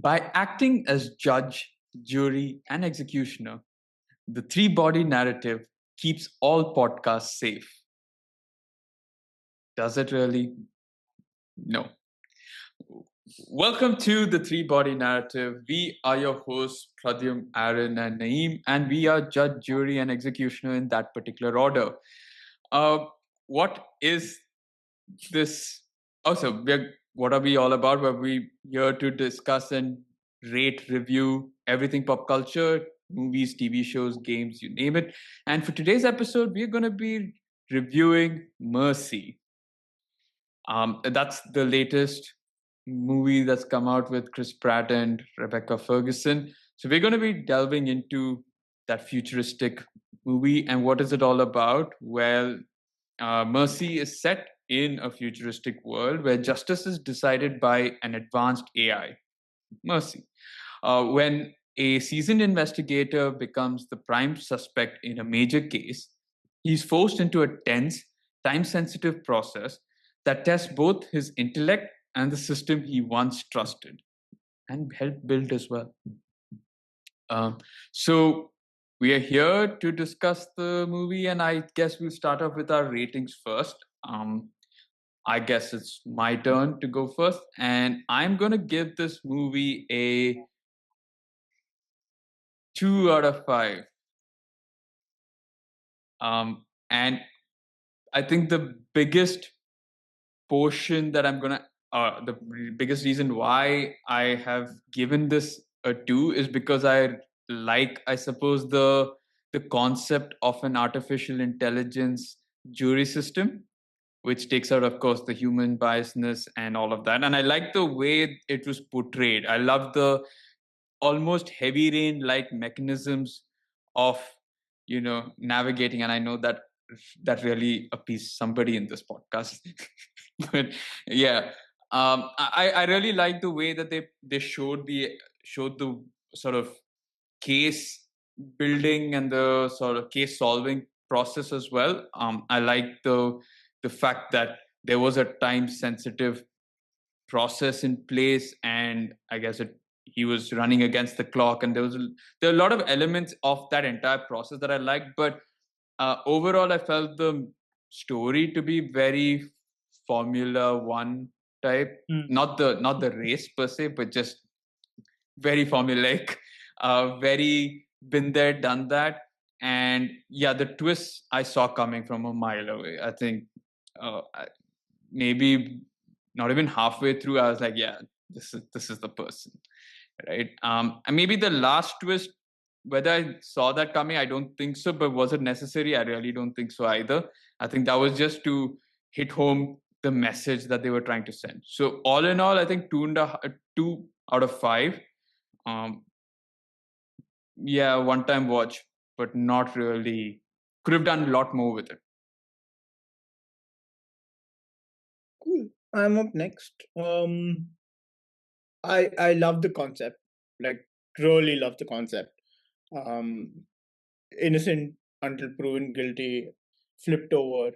By acting as judge, jury, and executioner, the three body narrative keeps all podcasts safe. Does it really? No. Welcome to the three body narrative. We are your hosts, Pradyum, Aaron, and Naeem, and we are judge, jury, and executioner in that particular order. What is this? Also, what are we all about? We're here to discuss and rate, review everything pop culture, movies, TV shows, games, you name it. And for today's episode, we're going to be reviewing Mercy. That's the latest movie that's come out with Chris Pratt and Rebecca Ferguson. So we're going to be delving into that futuristic movie and what is it all about? Well, Mercy is set in a futuristic world where justice is decided by an advanced AI, Mercy. When a seasoned investigator becomes the prime suspect in a major case, he's forced into a tense, time sensitive process that tests both his intellect and the system he once trusted and helped build as well. So we are here to discuss the movie, and I guess we'll start off with our ratings first. I guess it's my turn to go first, and I'm going to give this movie a 2 out of 5. And I think the biggest portion that the biggest reason why I have given this a 2 is because I suppose, the concept of an artificial intelligence jury system, which takes out, of course, the human biasness and all of that. And I like the way it was portrayed. I love the almost heavy rain like mechanisms of navigating, and I know that really appeased somebody in this podcast. But yeah, I really like the way that they showed the sort of case building and the sort of case solving process as well. I like the fact that there was a time sensitive process in place, and I guess he was running against the clock, and there are a lot of elements of that entire process that I liked. But overall, I felt the story to be very Formula One type, not the race per se, but just very formulaic, very been there, done that. And yeah, the twists I saw coming from a mile away. I think maybe not even halfway through, I was like, yeah, this is the person, right? And maybe the last twist, whether I saw that coming, I don't think so. But was it necessary? I really don't think so either. I think that was just to hit home the message that they were trying to send. So all in all, I think 2 out of 5. Yeah, one-time watch, but not really. Could have done a lot more with it. Cool. I'm up next. I love the concept. Like, really love the concept. Innocent until proven guilty, flipped over,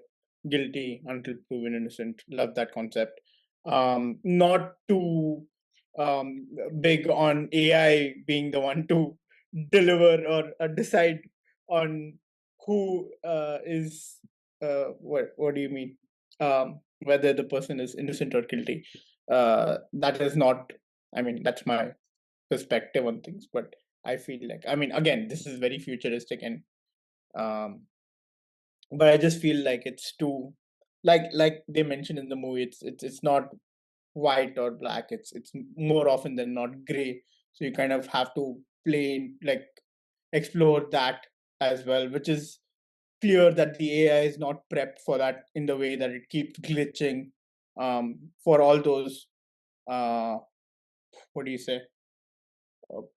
guilty until proven innocent. Love that concept. Not too big on AI being the one to deliver or decide on who is what do you mean? Whether the person is innocent or guilty. That is not. I mean, that's my perspective on things, but I feel like, I mean, again, this is very futuristic, and but I just feel like it's too, like they mentioned in the movie, it's not white or black. It's more often than not gray. So you kind of have to play, like, explore that as well, which is clear that the AI is not prepped for that, in the way that it keeps glitching for all those what do you say,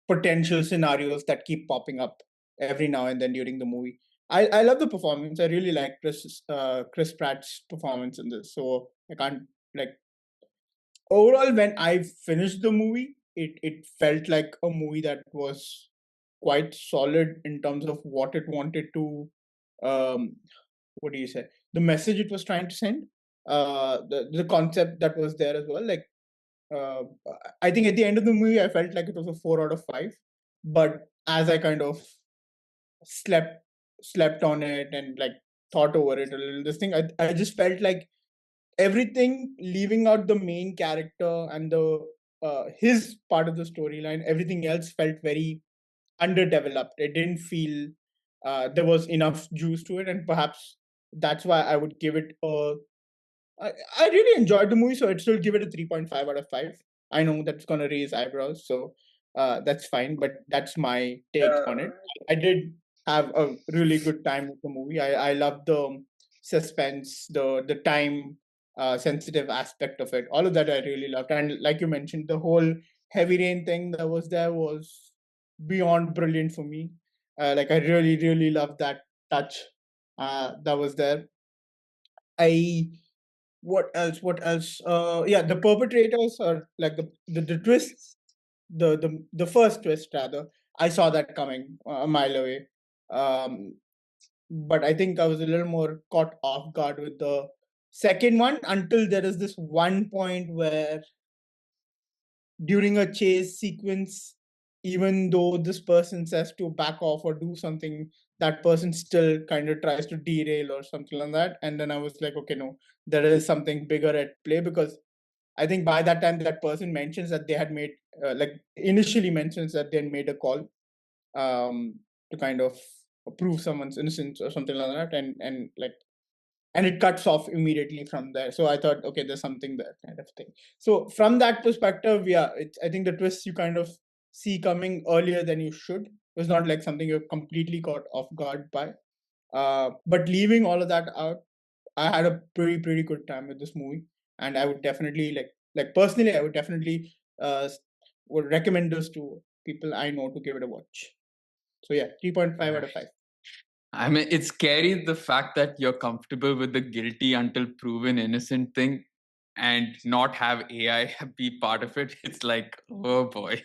potential scenarios that keep popping up every now and then during the movie. I love the performance. I really like Chris Pratt's performance in this. So I can't, like, overall, when I finished the movie, it felt like a movie that was quite solid in terms of what it wanted to, what do you say, the message it was trying to send, the concept that was there as well. Like, uh, I think at the end of the movie, I felt like it was a 4 out of 5. But as I kind of slept slept on it and like thought over it a little, this thing, I just felt like everything, leaving out the main character and the his part of the storyline, everything else felt very underdeveloped. It didn't feel there was enough juice to it, and perhaps that's why I would give it a I really enjoyed the movie, so I'd still give it a 3.5 out of 5. I know that's going to raise eyebrows, so that's fine, but that's my take on it. I did have a really good time with the movie. I love the suspense, the time sensitive aspect of it. All of that I really loved. And like you mentioned, the whole heavy rain thing that was there was beyond brilliant for me. Like I really, really loved that touch that was there. I What else? What else? Yeah, the perpetrators are like the twists, the first twist rather. I saw that coming a mile away. Um, but I think I was a little more caught off guard with the second one until there is this one point where during a chase sequence, even though this person says to back off or do something, that person still kind of tries to derail or something like that. And then I was like, okay, no, there is something bigger at play, because I think by that time that person mentions that they had made, like initially mentions that they had made a call to kind of prove someone's innocence or something like that, and like and it cuts off immediately from there. So I thought, okay, there's something there, kind of thing. So from that perspective, yeah, I think the twists you kind of see coming earlier than you should. It was not like something you're completely caught off guard by. But leaving all of that out, I had a pretty good time with this movie, and I would definitely like personally, I would definitely would recommend this to people I know to give it a watch. So yeah, 3.5 out of 5. I mean, it's scary the fact that you're comfortable with the guilty until proven innocent thing and not have AI be part of it. It's like, oh boy,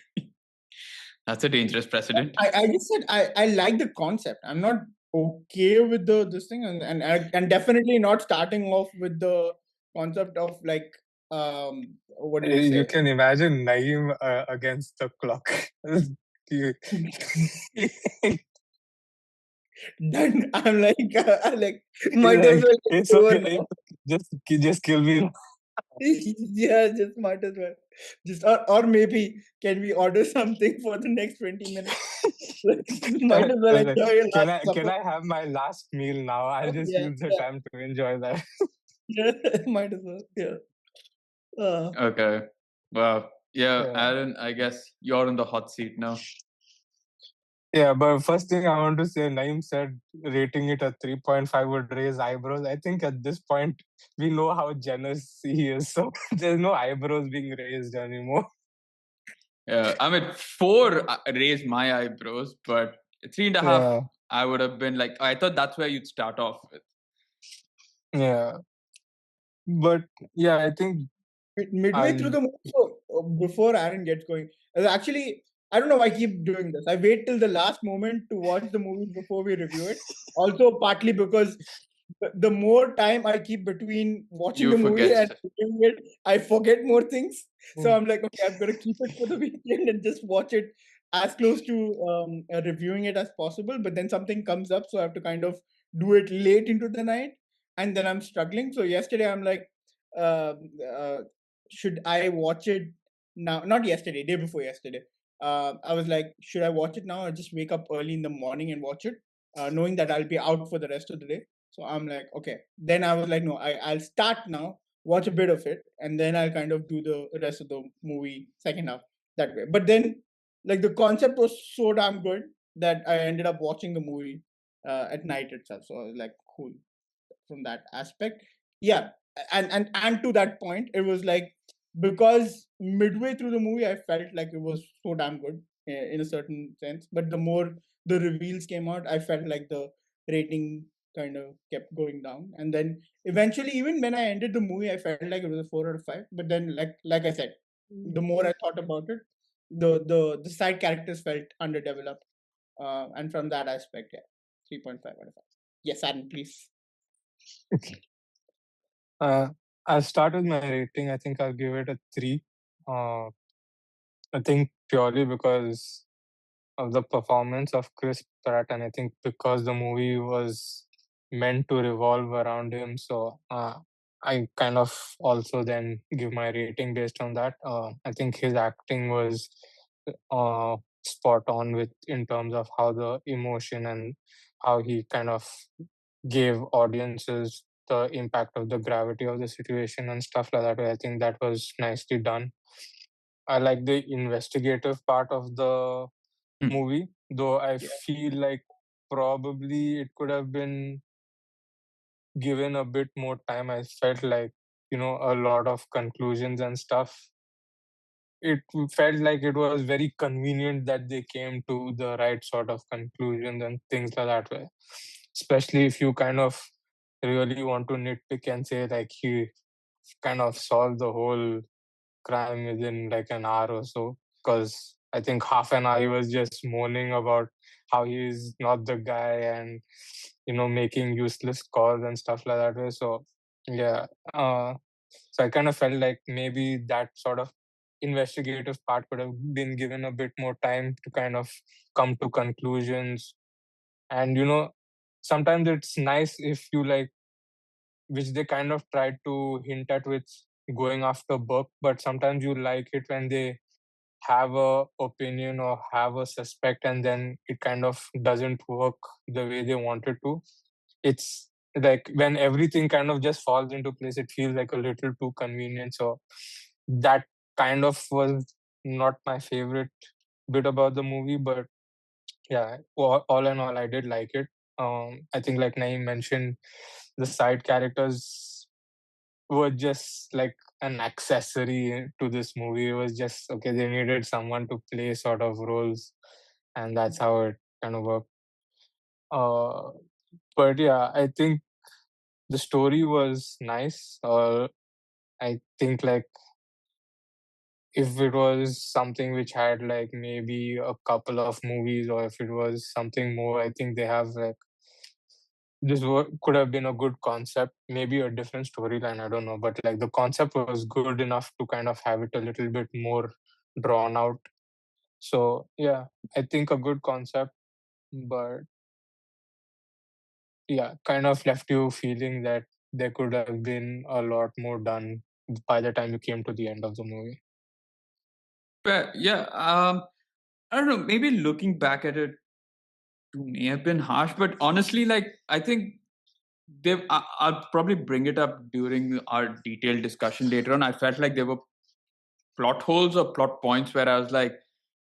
that's a dangerous precedent. I just said I like the concept. I'm not okay with the this thing, and definitely not starting off with the concept of like what do you You say? can imagine Naeem against the clock. You- Then I'm like I'm like He's might as like, well it's get over okay, now. Naeem. Just kill me. Yeah, just might as well. Just or maybe can we order something for the next 20 minutes? Like, might as well Like, enjoy your can last can supper. I have my last meal now? I'll just Yeah, use the yeah, time to enjoy that. yeah. Might as well. Yeah. Uh, Okay. Well, yeah, Yeah. Aaron, I guess you're in the hot seat now. Yeah, but first thing I want to say, Naeem said rating it a 3.5 would raise eyebrows. I think at this point, we know how generous he is. So there's no eyebrows being raised anymore. Yeah, I mean, four raised my eyebrows, but 3.5, Yeah, I would have been like, I thought that's where you'd start off with. yeah. But yeah, I think midway through I'll. the movie, so before Aaron gets going, actually, I don't know why I keep doing this. I wait till the last moment to watch the movie before we review it. Also, partly because the more time I keep between watching You the movie forget and stuff. reviewing it, I forget more things. So I'm like, okay, I'm gonna keep it for the weekend and just watch it as close to reviewing it as possible. But then something comes up, so I have to kind of do it late into the night, and then I'm struggling. So yesterday, I'm like, um, uh, should I watch it now? Not yesterday, day before yesterday. I was like, should I watch it now or just wake up early in the morning and watch it, knowing that I'll be out for the rest of the day? So I'm like, okay. Then I was like, no, I'll start now, watch a bit of it, and then I'll kind of do the rest of the movie second half that way. But then, like, the concept was so damn good that I ended up watching the movie at night itself. So I was like, cool from that aspect. Yeah, and to that point, it was like because midway through the movie, I felt like it was so damn good in a certain sense. But the more the reveals came out, I felt like the rating kind of kept going down, and then eventually, even when I ended the movie, I felt like it was a 4 out of 5. But then, like I said, the more I thought about it, the side characters felt underdeveloped, and from that aspect, yeah, 3.5 out of 5. Yes, Adam, please. Uh, I'll start with my rating. I think I'll give it a 3. I think purely because of the performance of Chris Pratt, and I think because the movie was meant to revolve around him, so I kind of also then give my rating based on that. I think his acting was spot on with in terms of how the emotion and how he kind of gave audiences the impact of the gravity of the situation and stuff like that. I think that was nicely done. I like the investigative part of the Hmm. movie, though I Yeah. feel like probably it could have been given a bit more time. I felt like, a lot of conclusions and stuff. It felt like it was very convenient that they came to the right sort of conclusions and things like that way. Especially if you kind of really want to nitpick and say like he kind of solved the whole crime within like an hour or so, because I think half an hour he was just moaning about how he's not the guy and making useless calls and stuff like that way. So yeah, so I kind of felt like maybe that sort of investigative part could have been given a bit more time to kind of come to conclusions. And sometimes it's nice if you like, which they kind of tried to hint at with going after Burke, but sometimes you like it when they have a opinion or have a suspect and then it kind of doesn't work the way they wanted to. It's like when everything kind of just falls into place, it feels like a little too convenient. So that kind of was not my favorite bit about the movie, but yeah, all in all, I did like it. I think like Naeem mentioned, the side characters were just like an accessory to this movie. It was just okay, they needed someone to play sort of roles, and that's how it kind of worked. Uh, but yeah, I think the story was nice. I think like if it was something which had like maybe a couple of movies, or if it was something more, I think they have like could have been a good concept, maybe a different storyline, I don't know, but like the concept was good enough to kind of have it a little bit more drawn out. So yeah, I think a good concept, but yeah, kind of left you feeling that there could have been a lot more done by the time you came to the end of the movie. But yeah, I don't know. Maybe looking back at it, may have been harsh, but honestly, like I think I'll probably bring it up during our detailed discussion later on. I felt like there were plot holes or plot points where I was like,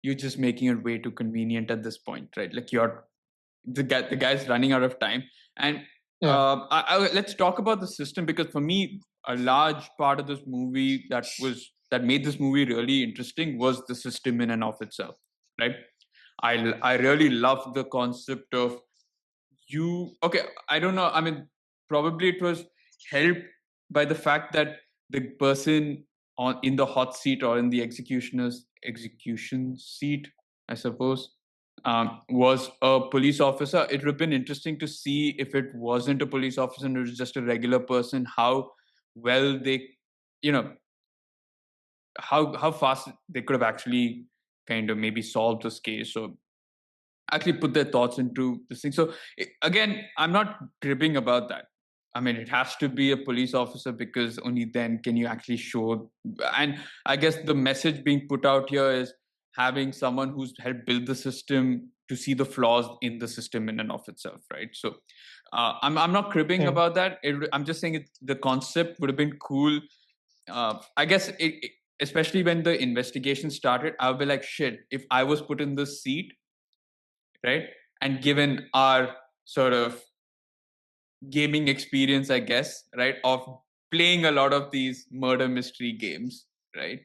you're just making it way too convenient at this point, right? Like the guy's running out of time. And Yeah. let's talk about the system, because for me, a large part of this movie that made this movie really interesting was the system in and of itself, right? I really love the concept of you. Okay, I don't know. I mean, probably it was helped by the fact that the person on in the hot seat or in the executioner's execution seat, I suppose, was a police officer. It would have been interesting to see if it wasn't a police officer and it was just a regular person, how well they, you know, how fast they could have actually kind of maybe solved this case or actually put their thoughts into this thing. So again, I'm not cribbing about that. I mean, it has to be a police officer because only then can you actually show. And I guess the message being put out here is having someone who's helped build the system to see the flaws in the system in and of itself, right? So I'm not cribbing Yeah. about that. I'm just saying the concept would have been cool. I guess especially when the investigation started, I would be like, shit, if I was put in this seat, right? And given our sort of gaming experience, I guess, right, of playing a lot of these murder mystery games, right?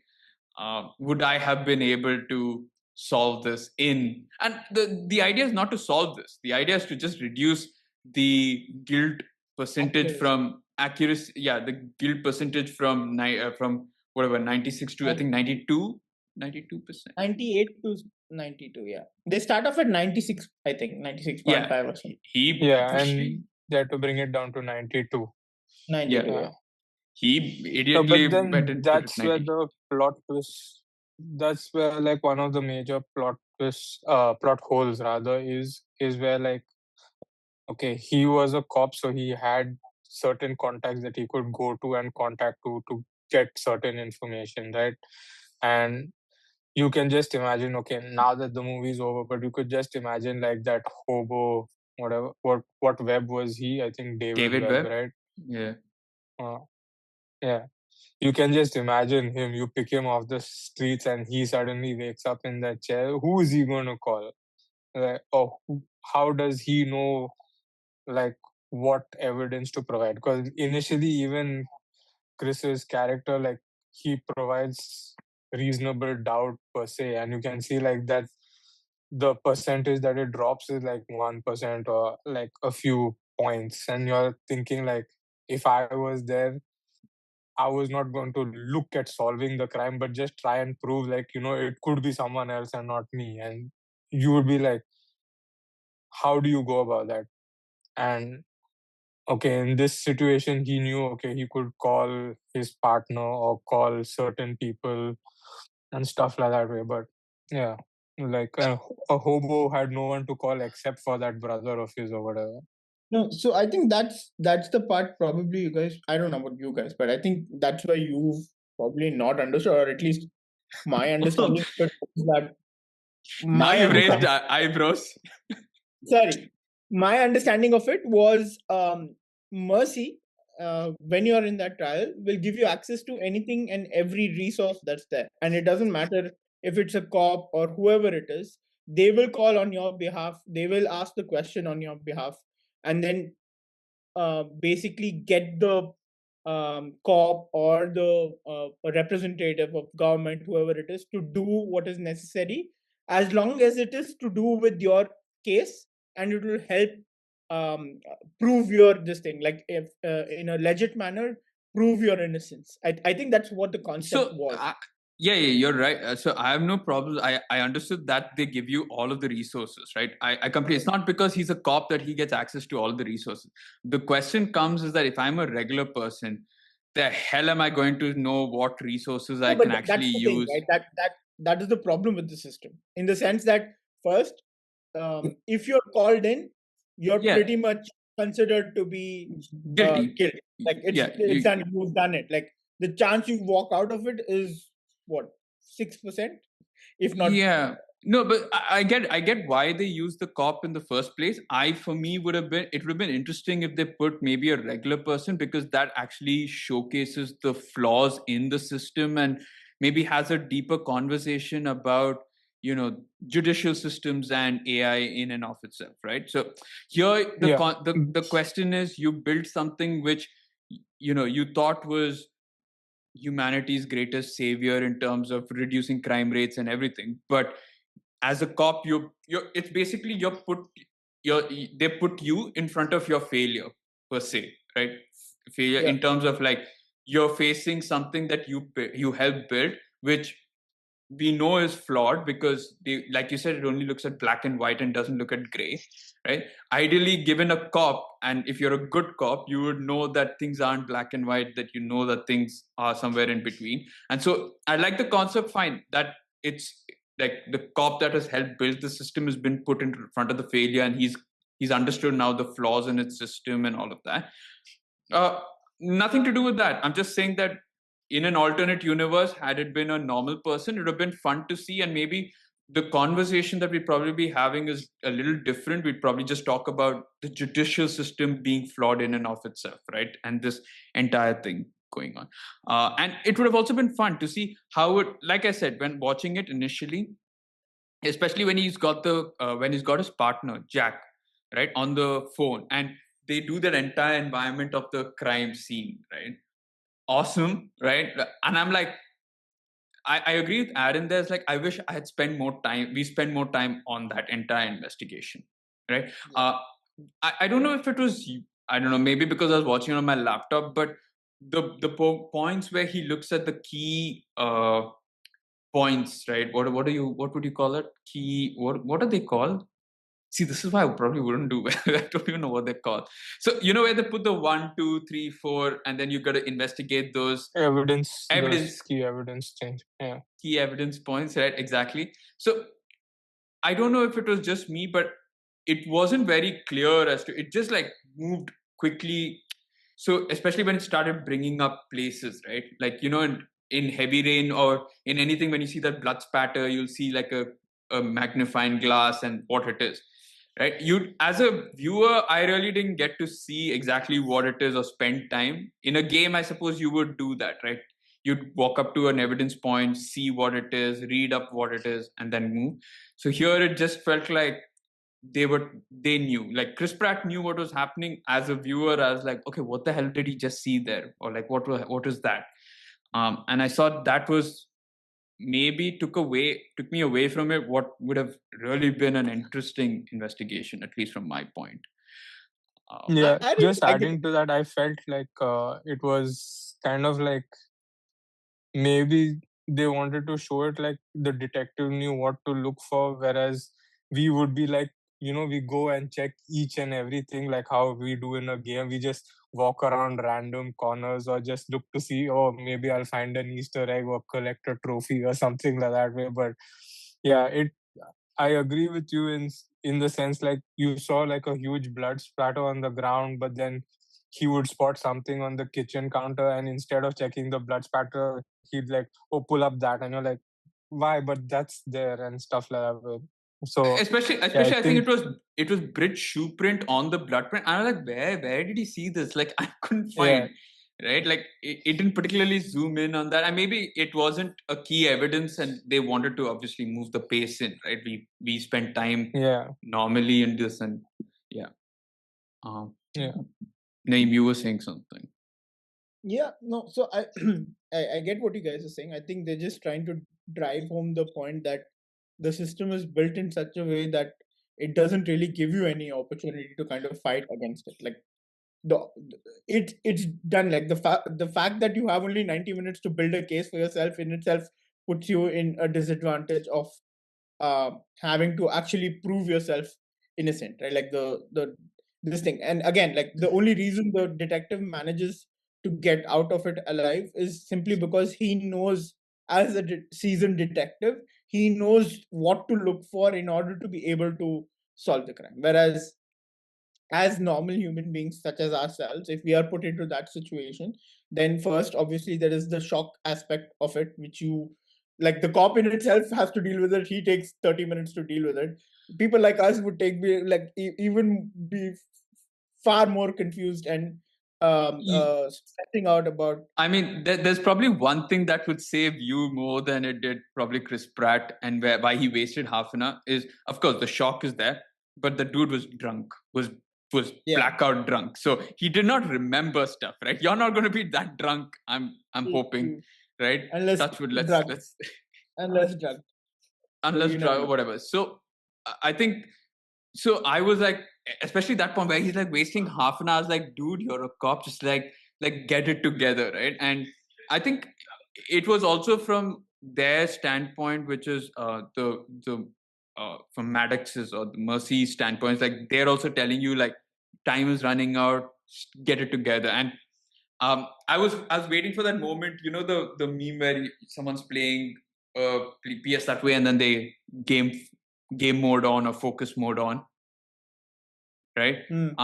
Would I have been able to solve this in? And the idea is not to solve this. The idea is to just reduce the guilt percentage Accuracy. from accuracy. Yeah, the guilt percentage from whatever 96 to I think 92, 92%. 98 to 92, yeah. They start off at 96, I think, 96.5 Yeah, or something. Yeah, he and they had to bring it down to 92. 92, yeah, yeah. Yeah. he But idiotly went then and put it that's where 90. the plot twist. That's where like one of the major plot twists, plot holes rather, is where like, okay, he was a cop, so he had certain contacts that he could go to and contact to get certain information, right? And you can just imagine, okay, now that the movie's over, but you could just imagine like that hobo, whatever, what Webb was he? I think David David Webb, Webb. right? Yeah. Uh, yeah. You can just imagine him. You pick him off the streets, and he suddenly wakes up in that chair. Who is he going to call? Like, or how does he know like what evidence to provide? Because initially, even Chris's character, like he provides reasonable doubt per se, and you can see like that the percentage that it drops is like 1% or like a few points, and you're thinking like, if I was there, I was not going to look at solving the crime, but just try and prove like, it could be someone else and not me. And you would be like, how do you go about that? And okay, in this situation, he knew, okay, he could call his partner or call certain people and stuff like that way. But yeah, like a hobo had no one to call except for that brother of his or whatever. No, so I think that's the part probably you guys. I don't know about you guys, but I think that's why you've probably not understood, or at least my understanding of it is that Now my you've raised understanding. eyebrows. Sorry, my understanding of it was mercy. When you are in that trial, will give you access to anything and every resource that's there, and it doesn't matter if it's a cop or whoever it is. They will call on your behalf. They will ask the question on your behalf, and then basically get the cop or the representative of government, whoever it is, to do what is necessary, as long as it is to do with your case, and it will help prove your this thing, like if in a legit manner, prove your innocence. I think that's what the concept So, was. yeah, you're right. So I have no problem. I understood that they give you all of the resources, right? I completely. It's not because he's a cop that he gets access to all the resources. The question comes is that if I'm a regular person, the hell am I going to know what resources I No, but can actually that's the thing, use? right? That is the problem with the system, in the sense that first, if you're called in, you're Yeah, pretty much considered to be guilty. guilty. Like Yeah, it's done. You've done it. Like the chance you walk out of it is what, 6%, if not. yeah. No, but I get why they use the cop in the first place. For me would have been, it would have been interesting if they put maybe a regular person, because that actually showcases the flaws in the system and maybe has a deeper conversation about, judicial systems and AI in and of itself, right? So here Yeah. the question is, you built something which you thought was humanity's greatest savior in terms of reducing crime rates and everything, but as a cop, you're it's basically you're they put you in front of your failure per se, right? Failure Yeah. in terms of like, you're facing something that you helped build, which we know is flawed, because they, like you said, it only looks at black and white and doesn't look at gray, right? Ideally, given a cop, and if you're a good cop, you would know that things aren't black and white, that you know that things are somewhere in between. And so I like the concept, fine, that it's like the cop that has helped build the system has been put in front of the failure, and he's understood now the flaws in its system and all of that. uh, Nothing to do with that. I'm just saying that in an alternate universe, had it been a normal person, it would have been fun to see. And maybe the conversation that we'd probably be having is a little different. We'd probably just talk about the judicial system being flawed in and of itself, right? And this entire thing going on. And it would have also been fun to see how it, like I said, when watching it initially, especially when he's got his partner Jack, right, on the phone, and they do that entire environment of the crime scene, right? Awesome, right? And I'm like, I agree with Aaron. There's like, I wish I had spent more time. We spent more time on that entire investigation, right? I don't know if it was, I don't know, maybe because I was watching it on my laptop, but the points where he looks at the key points, right? What would you call it? Key, what are they called? See, this is why I probably wouldn't do well. I don't even know what they're called. So you know where they put the 1, 2, 3, 4, and then you got to investigate those Evidence, those evidence, key evidence change. Yeah. key evidence points, right? Exactly. So I don't know if it was just me, but it wasn't very clear as to, it just like moved quickly. So especially when it started bringing up places, right? Like, you know, in heavy rain or in anything, when you see that blood spatter, you'll see like a magnifying glass and what it is, right? You, as a viewer, I really didn't get to see exactly what it is or spend time. In a game, I suppose you would do that, right? You'd walk up to an evidence point, see what it is, read up what it is, and then move. So here it just felt like they knew, like Chris Pratt knew what was happening. As a viewer, I was like, okay, what the hell did he just see there, or like what is that? And I saw that was maybe took me away from it, what would have really been an interesting investigation, at least from my point. Yeah, I didn't just like it. adding to that, I felt like it was kind of like maybe they wanted to show it like the detective knew what to look for, whereas we would be like, we go and check each and everything like how we do in a game. We just walk around random corners or just look to see, oh, maybe I'll find an Easter egg or collect a trophy or something like that way. But yeah, I agree with you in the sense like you saw like a huge blood splatter on the ground, but then he would spot something on the kitchen counter, and instead of checking the blood spatter, he'd like, oh, pull up that, and you're like, why? But that's there and stuff like that. So yeah, I Especially I think think it was Brit's shoe print on the blood print. I was like, where did he see this? Like, I couldn't yeah, find, right? Like, it didn't particularly zoom in on that, and maybe it wasn't a key evidence, and they wanted to obviously move the pace in, right? We spent time yeah, normally in this, and yeah. yeah, Naeem, you were saying something. Yeah, no. So I get what you guys are saying. I think they're just trying to drive home the point that the system is built in such a way that it doesn't really give you any opportunity to kind of fight against it. Like the it's done. Like the fact that you have only 90 minutes to build a case for yourself in itself puts you in a disadvantage of having to actually prove yourself innocent, right? Like the this thing. And again, like the only reason the detective manages to get out of it alive is simply because he knows, as a seasoned detective, he knows what to look for in order to be able to solve the crime. Whereas as normal human beings such as ourselves, if we are put into that situation, then first obviously there is the shock aspect of it, which you, like, the cop in itself has to deal with it. He takes 30 minutes to deal with it. People like us would even be far more confused and stressing out about. I mean, there's probably one thing that would save you more than it did probably Chris Pratt, and why he wasted half an hour is, of course, the shock is there, but the dude was drunk, was Yeah. blackout drunk, so he did not remember stuff, right? You're not going to be that drunk. I'm hoping, Mm, right? unless Touch wood. Let's drugged, let's unless drugged, so unless you never drug or know. whatever. So I think so. I was like, especially that point where he's like wasting half an hour. I was like, dude, you're a cop. Just like get it together, right? And I think it was also from their standpoint, which is the from Maddox's or the Mercy standpoint. It's like they're also telling you like time is running out. Get it together. And I was waiting for that moment. You know the meme where someone's playing PS that way, and then they game game mode on or focus mode on, right? Mm.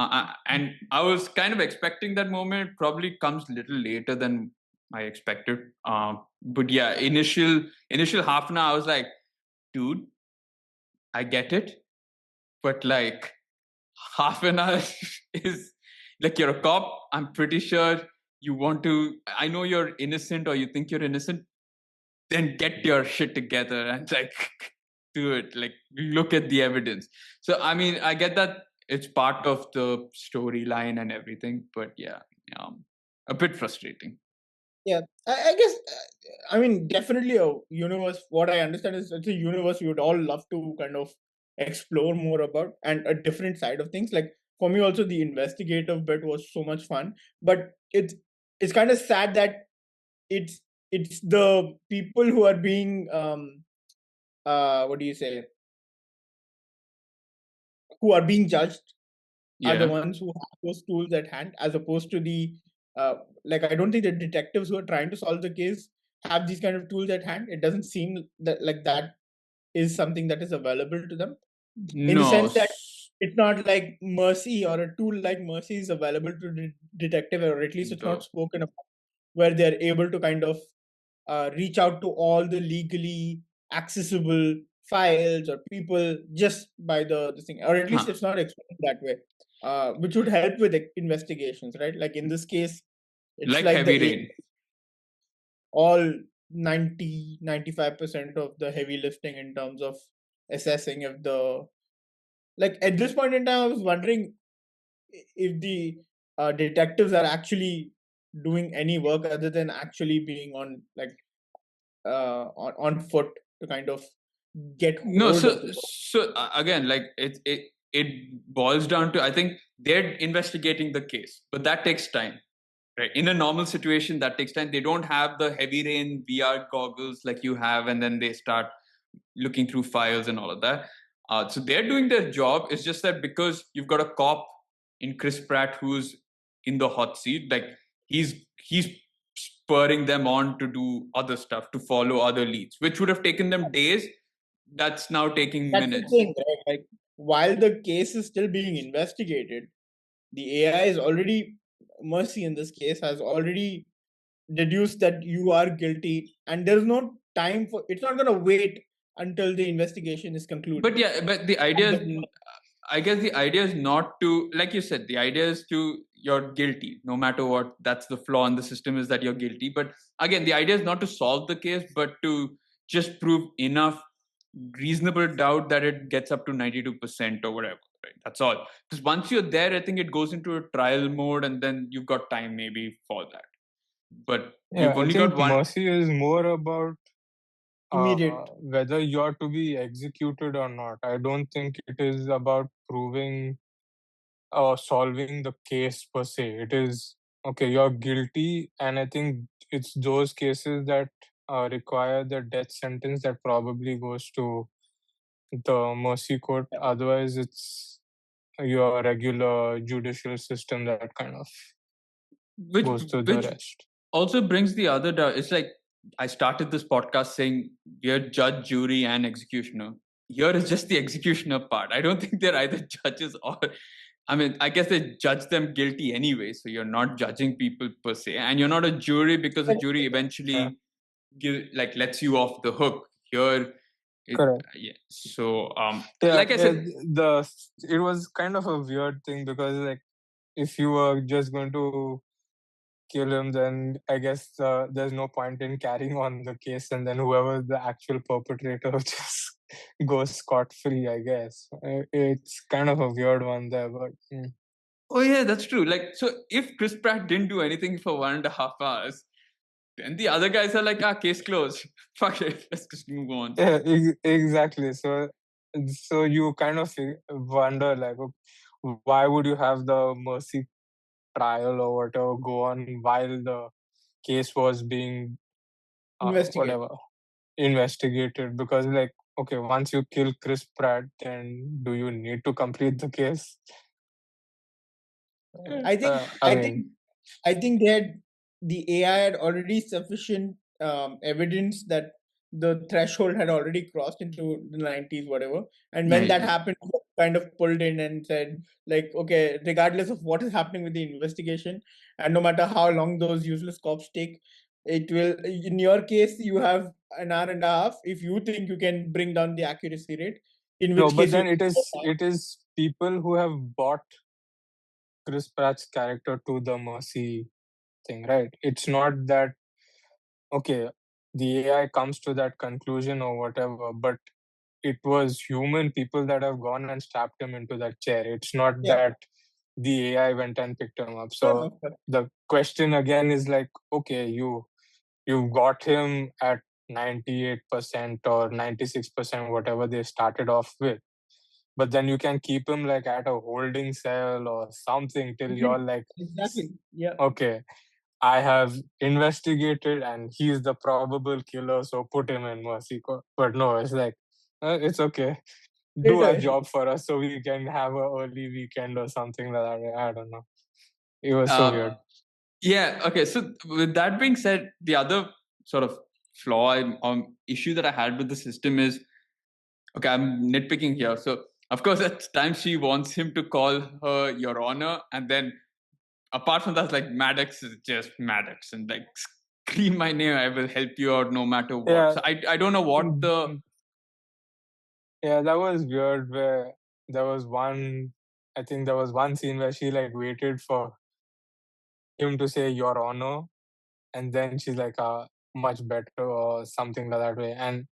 And I was kind of expecting that moment. It probably comes a little later than I expected. But yeah, initial half an hour, I was like, dude, I get it, but like half an hour is like you're a cop. I'm pretty sure you want to. I know you're innocent or you think you're innocent. Then get your shit together and like do it. Like look at the evidence. So I mean, I get that it's part of the storyline and everything, but yeah, a bit frustrating. Yeah, I guess. I mean, definitely a universe. What I understand is it's a universe we would all love to kind of explore more about, and a different side of things. Like for me, also the investigative bit was so much fun, but it's kind of sad that it's it's the people who are being what do you say, who are being judged are the Yeah. ones who have those tools at hand, as opposed to the like, I don't think the detectives who are trying to solve the case have these kind of tools at hand. It doesn't seem that like that is something that is available to them, in the No. sense that it's not like mercy, or a tool like mercy is available to the detective, or at least it's not spoken about, where they're able to kind of reach out to all the legally accessible files or people just by the thing, or at least Huh. it's not explained that way, which would help with investigations, right? Like in this case, it's Like like heavy the rain. all 90-95% of the heavy lifting in terms of assessing if the, like, at this point in time I was wondering if the detectives are actually doing any work other than actually being on, like, on foot to kind of get No, hold of so the book. again, like it boils down to, I think they're investigating the case, but that takes time, right? In a normal situation, that takes time. They don't have the heavy rain VR goggles like you have, and then they start looking through files and all of that. So they're doing their job. It's just that because you've got a cop in Chris Pratt who's in the hot seat, like he's spurring them on to do other stuff, to follow other leads, which would have taken them days. That's now taking That's the minutes. thing, right? Like, while the case is still being investigated, the AI is already, Mercy in this case has already deduced that you are guilty, and there's no time for, it's not going to wait until the investigation is concluded. But yeah, but the idea is, I guess the idea is not to, like you said, the idea is to, you're guilty no matter what. That's the flaw in the system, is that you're guilty. But again, the idea is not to solve the case, but to just prove enough reasonable doubt that it gets up to 92% or whatever. Right? That's all. Because once you're there, I think it goes into a trial mode, and then you've got time maybe for that. But Yeah, you've I only got think one. mercy is more about Immediate. whether you're to be executed or not. I don't think it is about proving or solving the case per se. It is, okay, you're guilty, and I think it's those cases that require the death sentence that probably goes to the mercy court. Yeah. Otherwise, it's your regular judicial system that kind of Which goes to the which rest. also brings the other doubt. It's like I started this podcast saying we're judge, jury, and executioner. Here is just the executioner part. I don't think they're either judges or, I mean, I guess they judge them guilty anyway. So you're not judging people per se, and you're not a jury because a jury Yeah, eventually lets you off the hook. Here, correct. yeah. So Yeah, like I said, it was kind of a weird thing because, like, if you were just going to kill him, then I guess there's no point in carrying on the case, and then whoever the actual perpetrator just goes scot free. I guess it's kind of a weird one there, but oh yeah, that's true. Like, so if Chris Pratt didn't do anything for 1.5 hours, then the other guys are like, case closed. Fuck it, let's just move on. yeah, exactly. So you kind of wonder, like, why would you have the mercy trial or whatever go on while the case was being Investigate. whatever investigated? Because, like, okay, once you kill Chris Pratt, then do you need to complete the case? I think I I mean, think I think they had, the AI had already sufficient evidence that the threshold had already crossed into the 90s, whatever. And when that Yeah. happened, kind of pulled in and said, like, okay, regardless of what is happening with the investigation, and no matter how long those useless cops take, it will. In your case, you have an hour and a half. If you think you can bring down the accuracy rate, in no, which but case you. then it is people who have bought Chris Pratt's character to the mercy thing, right? It's not that, okay, the AI comes to that conclusion or whatever, but it was human people that have gone and strapped him into that chair. It's not Yeah. that the AI went and picked him up. No, So no. the question again is like, okay, you got him at 98% or 96%, whatever they started off with. But then you can keep him like at a holding cell or something till you're like, Exactly. Yeah. okay, I have investigated and he's the probable killer, so put him in mercy court. But no, it's like, it's okay. do a Later. job for us so we can have a early weekend or something like that. I don't know. It was so weird. Yeah. Okay. So with that being said, the other sort of flaw issue that I had with the system is, okay, I'm nitpicking here. So of course, at times she wants him to call her Your Honor, and then apart from that, like Maddox is just Maddox, and like scream my name, I will help you out no matter what. Yeah. So I don't know what the Yeah, that was weird where there was one I think there was one scene where she like waited for him to say Your Honor, and then she's like much better or something like that way. And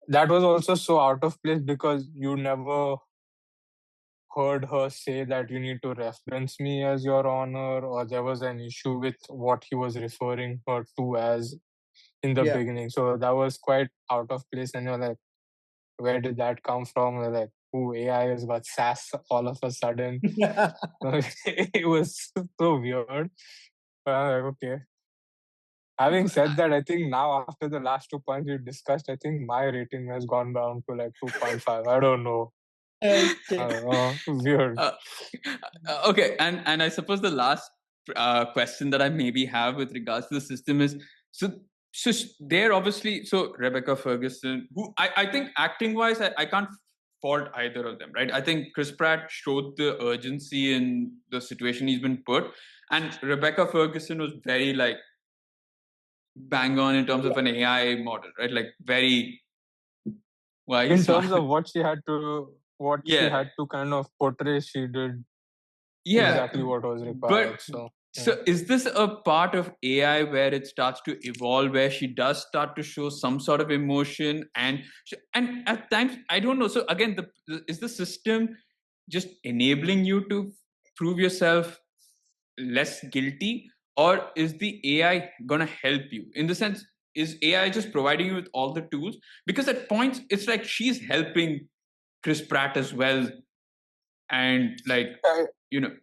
that was also so out of place because you never heard her say that you need to reference me as Your Honor, or there was an issue with what he was referring her to as in the Yeah. beginning. So that was quite out of place, and you're like, where did that come from? We're like, ooh, AI has got sass all of a sudden. It was so weird. But I'm like, okay. Having said that, I think now after the last 2 points we discussed, I think my rating has gone down to like 2.5. I don't know. Okay. Weird. Okay, and I suppose the last question that I maybe have with regards to the system is, so they're obviously, so Rebecca Ferguson, who I think acting wise I can't fault either of them, right? I think Chris Pratt showed the urgency in the situation he's been put, and Rebecca Ferguson was very like bang on in terms of an AI model, right? Like very In smart. terms of what she had Yeah. to kind of portray, she did Yeah, exactly what was required. but So yeah. so is this a part of AI where it starts to evolve, where she does start to show some sort of emotion, and at times I don't know. So again, is the system just enabling you to prove yourself less guilty, or is the AI gonna help you? In the sense, is AI just providing you with all the tools? Because at points it's like she's helping Chris Pratt as well, and like Uh, you know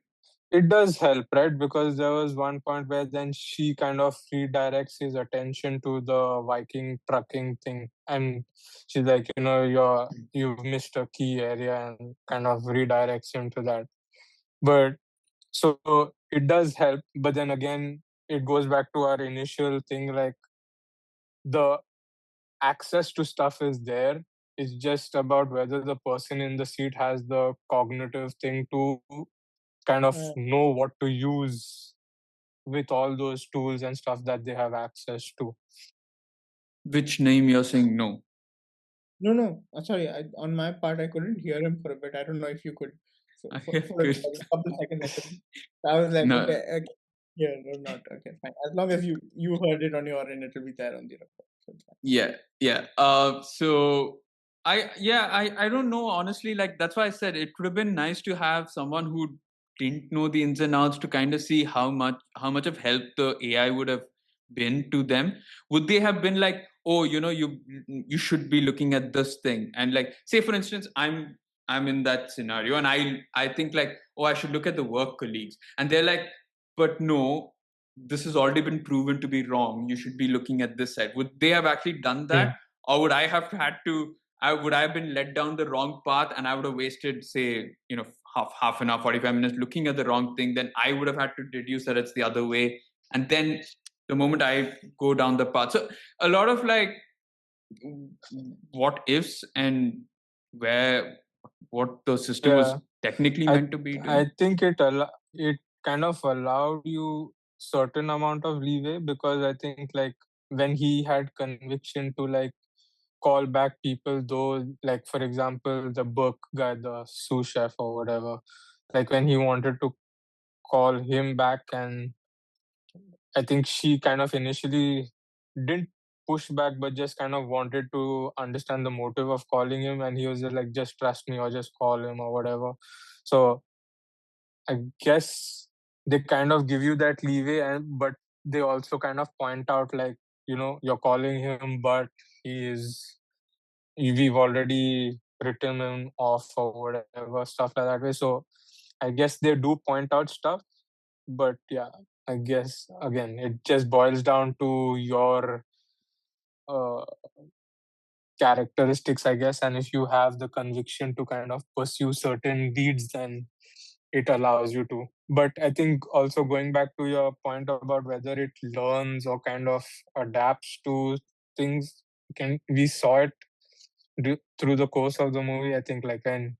It does help, right? Because there was one point where then she kind of redirects his attention to the Viking trucking thing, and she's like, you've missed a key area, and kind of redirects him to that. But so it does help, but then again, it goes back to our initial thing, like the access to stuff is there. It's just about whether the person in the seat has the cognitive thing to kind of know what to use with all those tools and stuff that they have access to. which name you're saying no. No. Sorry, on my part, I couldn't hear him for a bit. I don't know if you could. So for Good. a couple seconds, I couldn't. I was like, No, okay, yeah, no, not okay, fine. As long as you heard it on your end, it'll be there on the record. So it's fine. yeah. So I don't know honestly. Like that's why I said it could have been nice to have someone who didn't know the ins and outs to kind of see how much of help the AI would have been to them. Would they have been like, oh, you should be looking at this thing, and like say for instance, I'm in that scenario, and I think like, oh, I should look at the work colleagues, and they're like, but no, this has already been proven to be wrong, you should be looking at this side. Would they have actually done that, or would I have had to, would I have been led down the wrong path, and I would have wasted, say, half an hour, 45 minutes looking at the wrong thing? Then I would have had to deduce that it's the other way, and then the moment I go down the path, so a lot of like what ifs, and where what the system was Yeah, technically I meant to be I doing. think it kind of allowed you certain amount of leeway, because I think like when he had conviction to like call back people, though, like for example the Burke guy, the sous chef or whatever, like when he wanted to call him back, and I think she kind of initially didn't push back, but just kind of wanted to understand the motive of calling him, and he was just like, just trust me or just call him or whatever. So I guess they kind of give you that leeway, and but they also kind of point out like, you're calling him, but he is we've already written him off or whatever, stuff like that way. So I guess they do point out stuff, but yeah, I guess again it just boils down to your uh, characteristics, I guess. And if you have the conviction to kind of pursue certain deeds, then it allows you to. But I think also going back to your point about whether it learns or kind of adapts to things, we saw it through the course of the movie. I think like when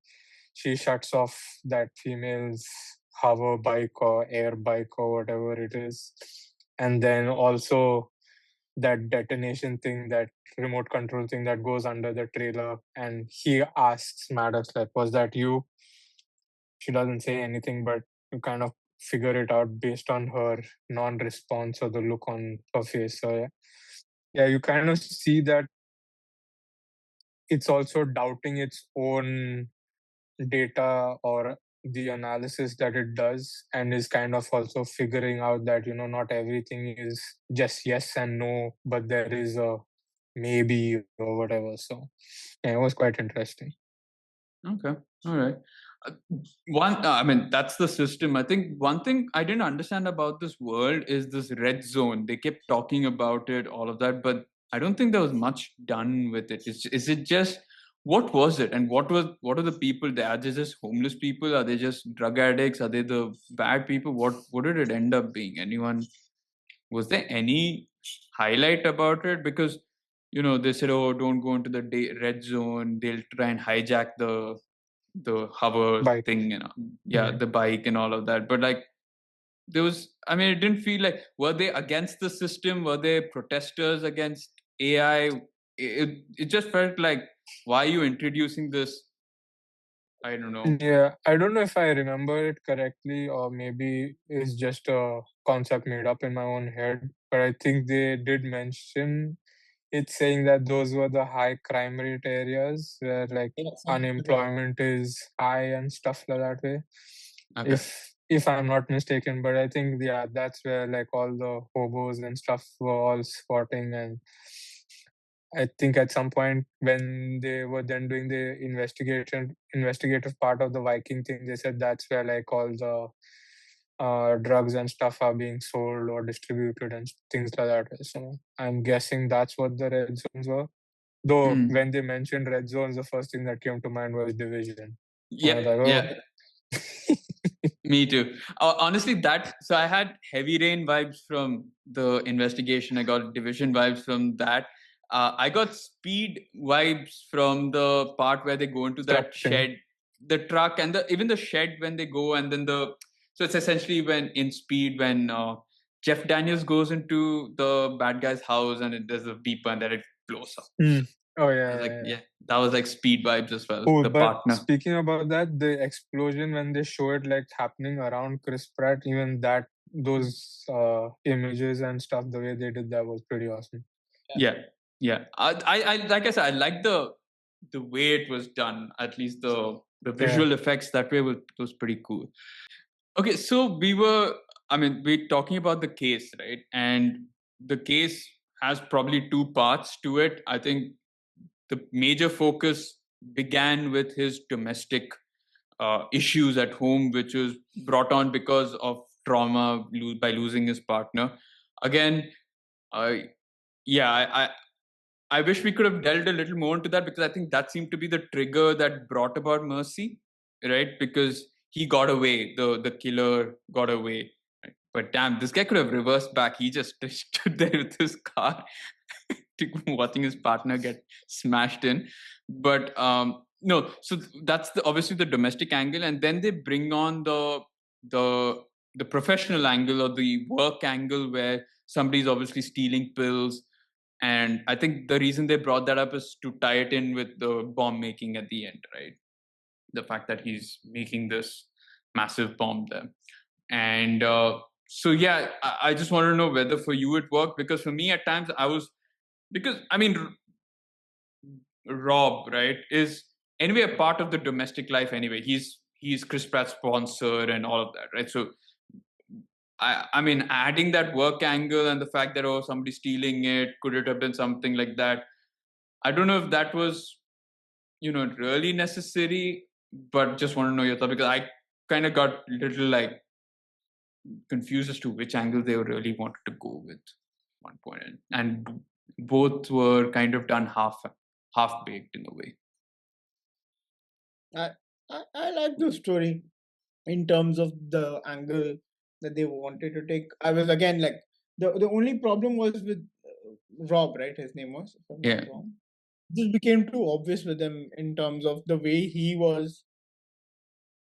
she shuts off that female's hover bike or air bike or whatever it is, and then also that detonation thing, that remote control thing that goes under the trailer, and he asks Maddox like, was that you? She doesn't say anything, but you kind of figure it out based on her non-response or the look on her face. So yeah, you kind of see that it's also doubting its own data or the analysis that it does, and is kind of also figuring out that not everything is just yes and no, but there is a maybe or whatever. So yeah, it was quite interesting. Okay, all right. Uh, I mean, that's the system. I think one thing I didn't understand about this world is this red zone. They kept talking about it, all of that, but I don't think there was much done with it. Is it just what was it, and what are the people there? Are they just homeless people? Are they just drug addicts? Are they the bad people? What did it end up being? Anyone? Was there any highlight about it? Because they said, oh, don't go into the red zone. They'll try and hijack the hover Bike. thing, the bike and all of that. But like there was, I mean, it didn't feel like, were they against the system? Were they protesters against AI? It just felt like, why are you introducing this? I don't know. Yeah, I don't know if I remember it correctly, or maybe it's just a concept made up in my own head. But I think they did mention it, saying that those were the high crime rate areas where like unemployment is high and stuff like that way. Okay. If I'm not mistaken, but I think that's where like all the hobos and stuff were all squatting. And I think at some point when they were then doing the investigative part of the Viking thing, they said that's where like all the drugs and stuff are being sold or distributed and things like that. So I'm guessing that's what the red zones were. Though when they mentioned red zones, the first thing that came to mind was Division. Yep. Like, Yeah. Me too. Honestly, so I had Heavy Rain vibes from the investigation. I got Division vibes from that. I got Speed vibes from the part where they go into that shed, the truck, and even the shed when they go, and then so it's essentially when in Speed when Jeff Daniels goes into the bad guy's house and there's a beeper and then it blows up. Oh I was like, that was like Speed vibes as well. Oh, the but partner. Speaking about that, the explosion when they show it like happening around Chris Pratt, even those images and stuff, the way they did that was pretty awesome. Yeah. I like I said, I like the way it was done. At least the visual effects that way was pretty cool. Okay, so we're talking about the case, right? And the case has probably two parts to it. I think the major focus began with his domestic issues at home, which was brought on because of trauma by losing his partner. Again, I wish we could have delved a little more into that, because I think that seemed to be the trigger that brought about Mercy, right? Because he got away, the killer got away. Right? But damn, this guy could have reversed back. He just stood there with his car, watching his partner get smashed in. But no, so that's obviously the domestic angle, and then they bring on the professional angle or the work angle, where somebody's obviously stealing pills. And I think the reason they brought that up is to tie it in with the bomb making at the end, right? The fact that he's making this massive bomb there. And so, yeah, I just want to know whether for you it worked, because for me at times Rob, right, is anyway a part of the domestic life anyway. He's Chris Pratt's sponsor and all of that, right? So I mean, adding that work angle and the fact that, oh, somebody's stealing it, could it have been something like that? I don't know if that was, really necessary, but just want to know your thought, because I kind of got a little like confused as to which angle they really wanted to go with at one point, and both were kind of done half-baked in a way. I like the story in terms of the angle that they wanted to take. I was again like the only problem was with Rob, right? His name was, if I'm Yeah. not wrong. This became too obvious with him in terms of the way he was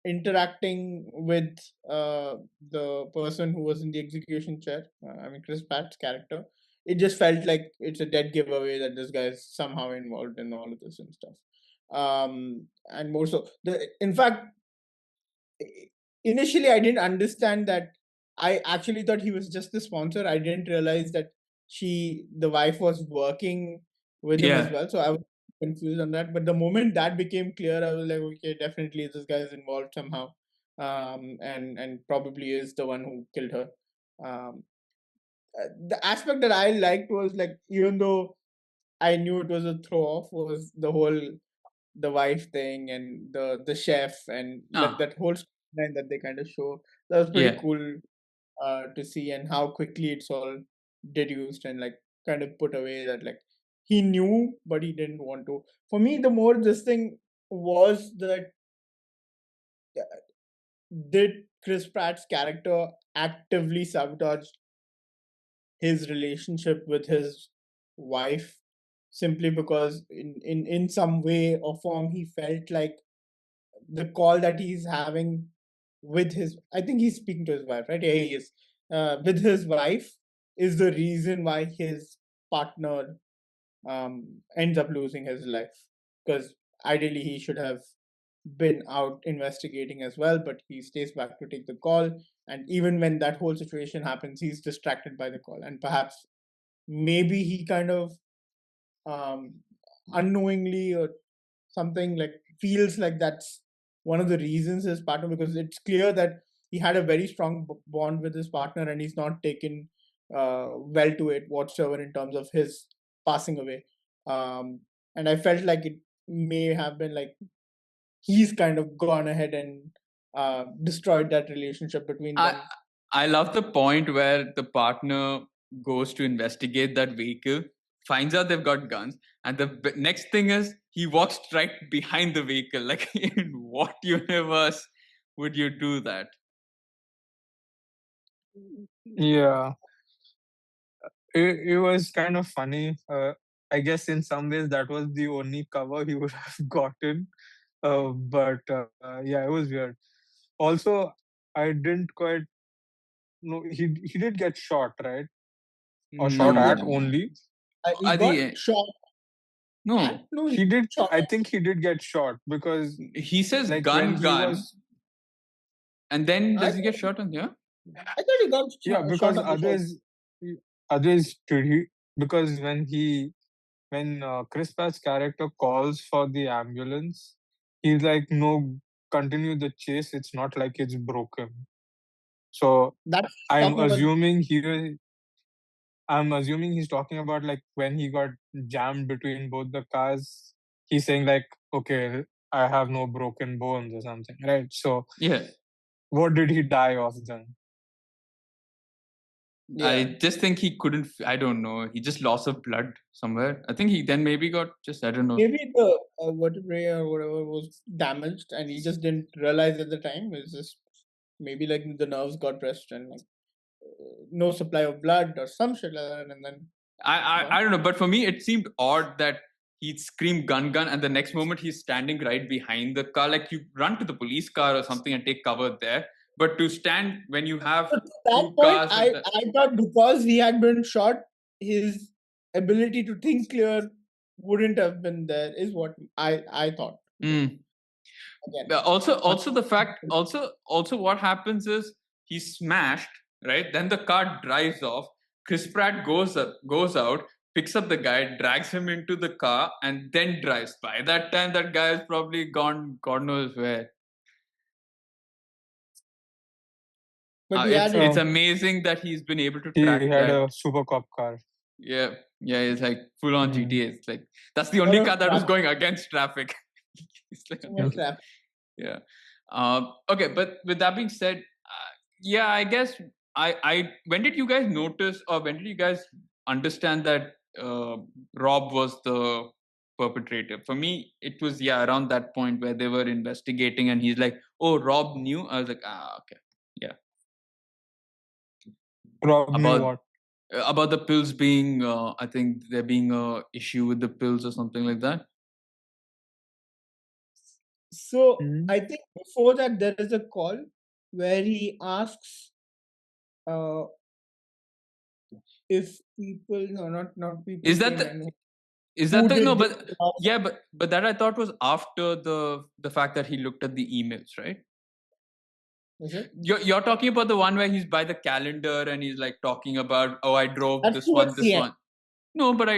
interacting with the person who was in the execution chair. I mean, Chris Pratt's character. It just felt like it's a dead giveaway that this guy is somehow involved in all of this and stuff. And more so, in fact, initially I didn't understand that. I actually thought he was just the sponsor. I didn't realize that the wife was working with him as Yeah. well. So I was confused on that. But the moment that became clear, I was like, okay, definitely this guy is involved somehow, and probably is the one who killed her. Um, the aspect that I liked was like, even though I knew it was a throw off, was the whole the wife thing and the chef and that whole storyline that they kind of show. That was pretty Yeah. cool to see, and how quickly it's all deduced and like kind of put away that like he knew but he didn't want to. For me, the more this thing was that did Chris Pratt's character actively sabotage his relationship with his wife simply because in some way or form he felt like the call that he's having with his, I think he's speaking to his wife, right? Yeah, he is. With his wife is the reason why his partner ends up losing his life, because ideally he should have been out investigating as well, but he stays back to take the call. And even when that whole situation happens, he's distracted by the call, and perhaps maybe he kind of um, unknowingly or something like feels like that's one of the reasons his partner, because it's clear that he had a very strong bond with his partner and he's not taken well to it whatsoever in terms of his passing away. And I felt like it may have been like he's kind of gone ahead and destroyed that relationship between them. I love the point where the partner goes to investigate that vehicle, finds out they've got guns, and the next thing is he walks right behind the vehicle. Like, in what universe would you do that? Yeah, it was kind of funny. I guess in some ways that was the only cover he would have gotten. But yeah, it was weird. Also, I didn't quite know he did get shot, right? Or shot Yeah, at No. only. he At got the end, shot at. no. No, he He did. shot I at. think he did get shot because, He says like, when gun, he gun, was, and then I does he get thought, shot on here? I thought he got yeah, shot because at the shot. others did he, because when Chris Pratt's character calls for the ambulance, he's like, no, continue the chase. It's not like it's broken. So That's I'm talking about. assuming I'm assuming he's talking about like when he got jammed between both the cars. He's saying like, okay, I have no broken bones or something, right? So Yeah. what did he die of then? Yeah. I just think he couldn't. I don't know. He just lost of blood somewhere. I think he then maybe got just. I don't know. Maybe the vertebrae or whatever was damaged and he just didn't realize at the time. It's just maybe like the nerves got pressed and like no supply of blood or some shit like that, and then I don't know. But for me, it seemed odd that he'd scream gun gun, and the next moment he's standing right behind the car. Like, you run to the police car or something and take cover there. But to stand when you have But to that two point, cars at I the I thought because he had been shot, his ability to think clear wouldn't have been there. Is what I thought. Mm. Again, Also the fact also what happens is he's smashed, right? Then the car drives off. Chris Pratt goes out, picks up the guy, drags him into the car, and then drives. By that time, that guy is probably gone, God knows where. but he It's had it's So amazing that he's been able to he track had that. a super cop car. Yeah, yeah, it's like full on Mm. GTA. It's like that's the a lot only of car that was traffic, going against traffic. It's like, so much traffic. yeah. Okay, but with that being said, yeah, I guess I when did you guys notice, or when did you guys understand that Rob was the perpetrator. For me, it was around that point where they were investigating, and he's like, "Oh, Rob knew." I was like, okay, yeah. Rob knew About what? about the pills being, I think there being a issue with the pills or something like that. So Mhm. I think before that there is a call where he asks if people, no, not people Is that came the and is who that the no? did this But job. yeah, but that I thought was after the fact that he looked at the emails, right? Is it? You're talking about the one where he's by the calendar and he's like talking about, oh, I drove That's this one, towards this the end. one. No, but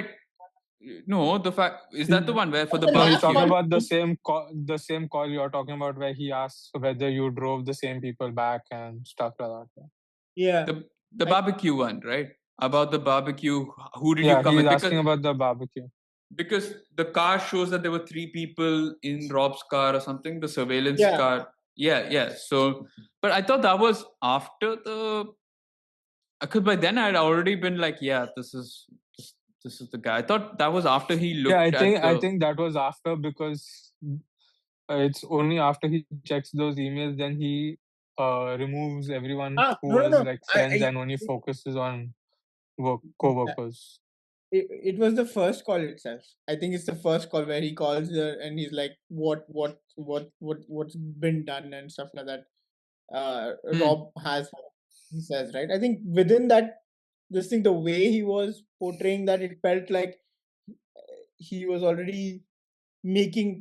no, the fact is that the one where for That's the the No, he's last talking barbecue. call. about the same call you're talking about where he asks whether you drove the same people back and stuff like that. Yeah. The I, barbecue one, right? About the barbecue, who did you Yeah, come he's with? asking about the barbecue. Because the car shows that there were three people in Rob's car or something, the surveillance yeah. car. Yeah. So, but I thought that was after the. Because by then I'd already been like, yeah, this is the guy. I thought that was after he Yeah, looked at I the. think that was after because it's only after he checks those emails then he removes everyone who No, no, was no. like friends and only focuses on co-workers. It was the first call itself. I think it's the first call where he calls her and he's like, what's been done and stuff like that. Hmm. Rob has, he says, right? I think within that, this thing, the way he was portraying that, it felt like he was already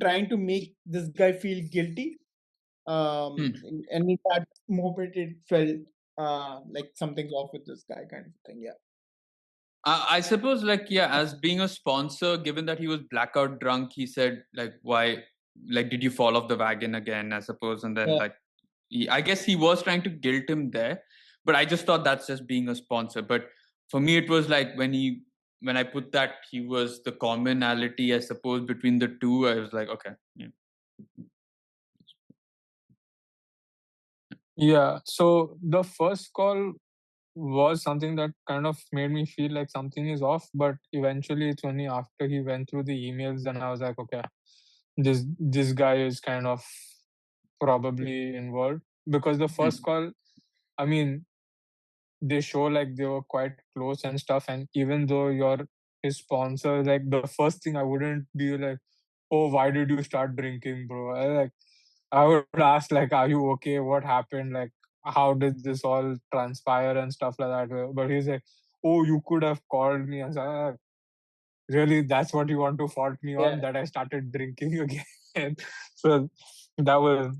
trying to make this guy feel guilty. Hmm. And in that moment, it felt like something's off with this guy, kind of thing. Yeah. I suppose, like, yeah, as being a sponsor, given that he was blackout drunk, he said, like, why, like, did you fall off the wagon again? I suppose, and then Yeah. like, I guess he was trying to guilt him there, but I just thought that's just being a sponsor. But for me, it was like when I put that he was the commonality, I suppose, between the two. I was like, okay, yeah. Yeah, so the first call was something that kind of made me feel like something is off, but eventually it's only after he went through the emails then I was like, okay, this guy is kind of probably involved because the first Hmm. call, I mean, they show like they were quite close and stuff, and even though you're his sponsor, like the first thing I wouldn't be like, oh, why did you start drinking, bro? I would ask like, are you okay? What happened? Like, how did this all transpire and stuff like that? But he's like, oh, you could have called me. And so, really, that's what you want to fault me Yeah. on? That I started drinking again. So that was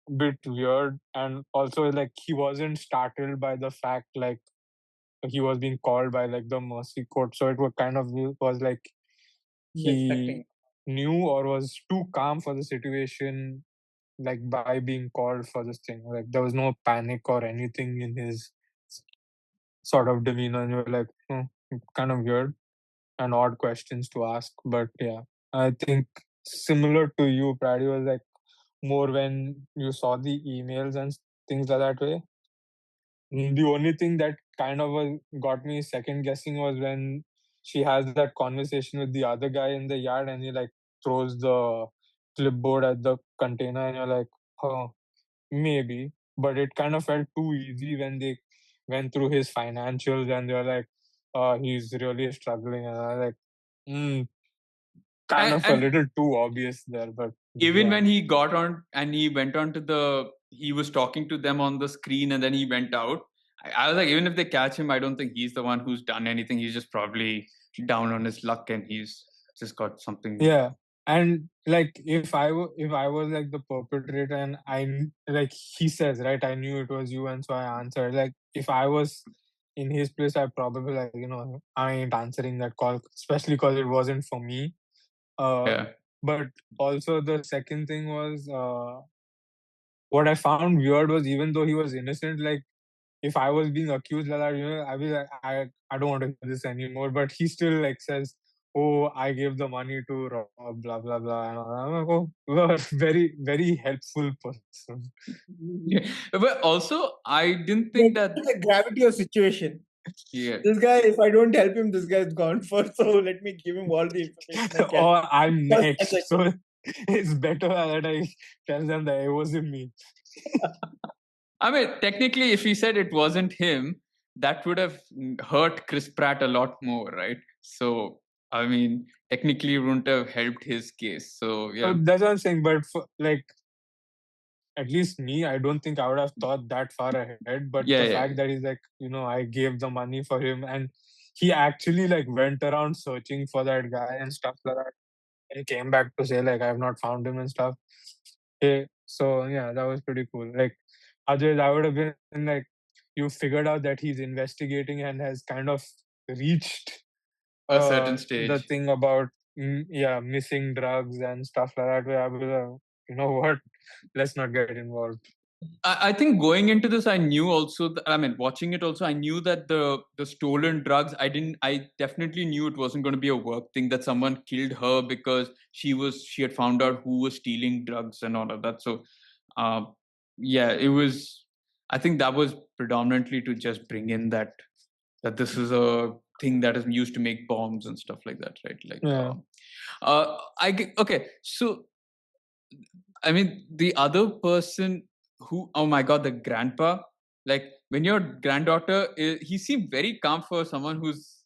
a bit weird. And also, like, he wasn't startled by the fact like he was being called by like the mercy court. So it was kind of was like He's he expecting. knew or was too calm for the situation like by being called for this thing. Like there was no panic or anything in his sort of demeanor, and you're like, kind of weird and odd questions to ask. But yeah, I think similar to you, Praddy, was like more when you saw the emails and things like that way. The only thing that kind of got me second guessing was when she has that conversation with the other guy in the yard and he like throws the clipboard at the container and you're like, oh, maybe. But it kind of felt too easy when they went through his financials and they're like, he's really struggling. And I was like, kind of a And little too obvious there. But even yeah. when he got on and he went on to he was talking to them on the screen and then he went out. I was like, even if they catch him, I don't think he's the one who's done anything. He's just probably down on his luck and he's just got something. Yeah, and like if I was like the perpetrator and like he says right, I knew it was you, and so I answered. Like if I was in his place, I probably like I ain't answering that call, especially because it wasn't for me. Uh, Yeah. but also the second thing was what I found weird was even though he was innocent, like if I was being accused like that, I was like, I don't want to hear this anymore. But he still like says, "Oh, I gave the money to Rob, blah blah blah." And I'm like, "Oh, you are very very helpful person." Yeah. But also, I didn't Like, think that. the gravity of situation. Yeah. This guy, if I don't help him, this guy's gone for. So let me give him all the information I can. Or I'm Just next. like- So it's better that I tell them that it wasn't me. I mean, technically, if he said it wasn't him, that would have hurt Chris Pratt a lot more, right? So, I mean, technically, it wouldn't have helped his case. So, yeah. So that's what I'm saying. But for, like, at least me, I don't think I would have thought that far ahead. But Yeah, the yeah. fact that he's like, I gave the money for him, and he actually like went around searching for that guy and stuff like that. And he came back to say like, I have not found him and stuff. Okay, so yeah, that was pretty cool. Like, otherwise, I would have been like, you figured out that he's investigating and has kind of reached A certain the stage. thing about missing drugs and stuff like that. Where I was, you know what? Let's not get involved. I think going into this, I knew also. I mean, watching it also, I knew that the stolen drugs. I definitely knew it wasn't going to be a work thing. That someone killed her because she had found out who was stealing drugs and all of that. So, uh, yeah, it was. I think that was predominantly to just bring in that this is a thing that is used to make bombs and stuff like that, right? Like, Yeah. okay. So, I mean, the other person who, oh my god, the grandpa, like when your granddaughter, he seemed very calm for someone who's,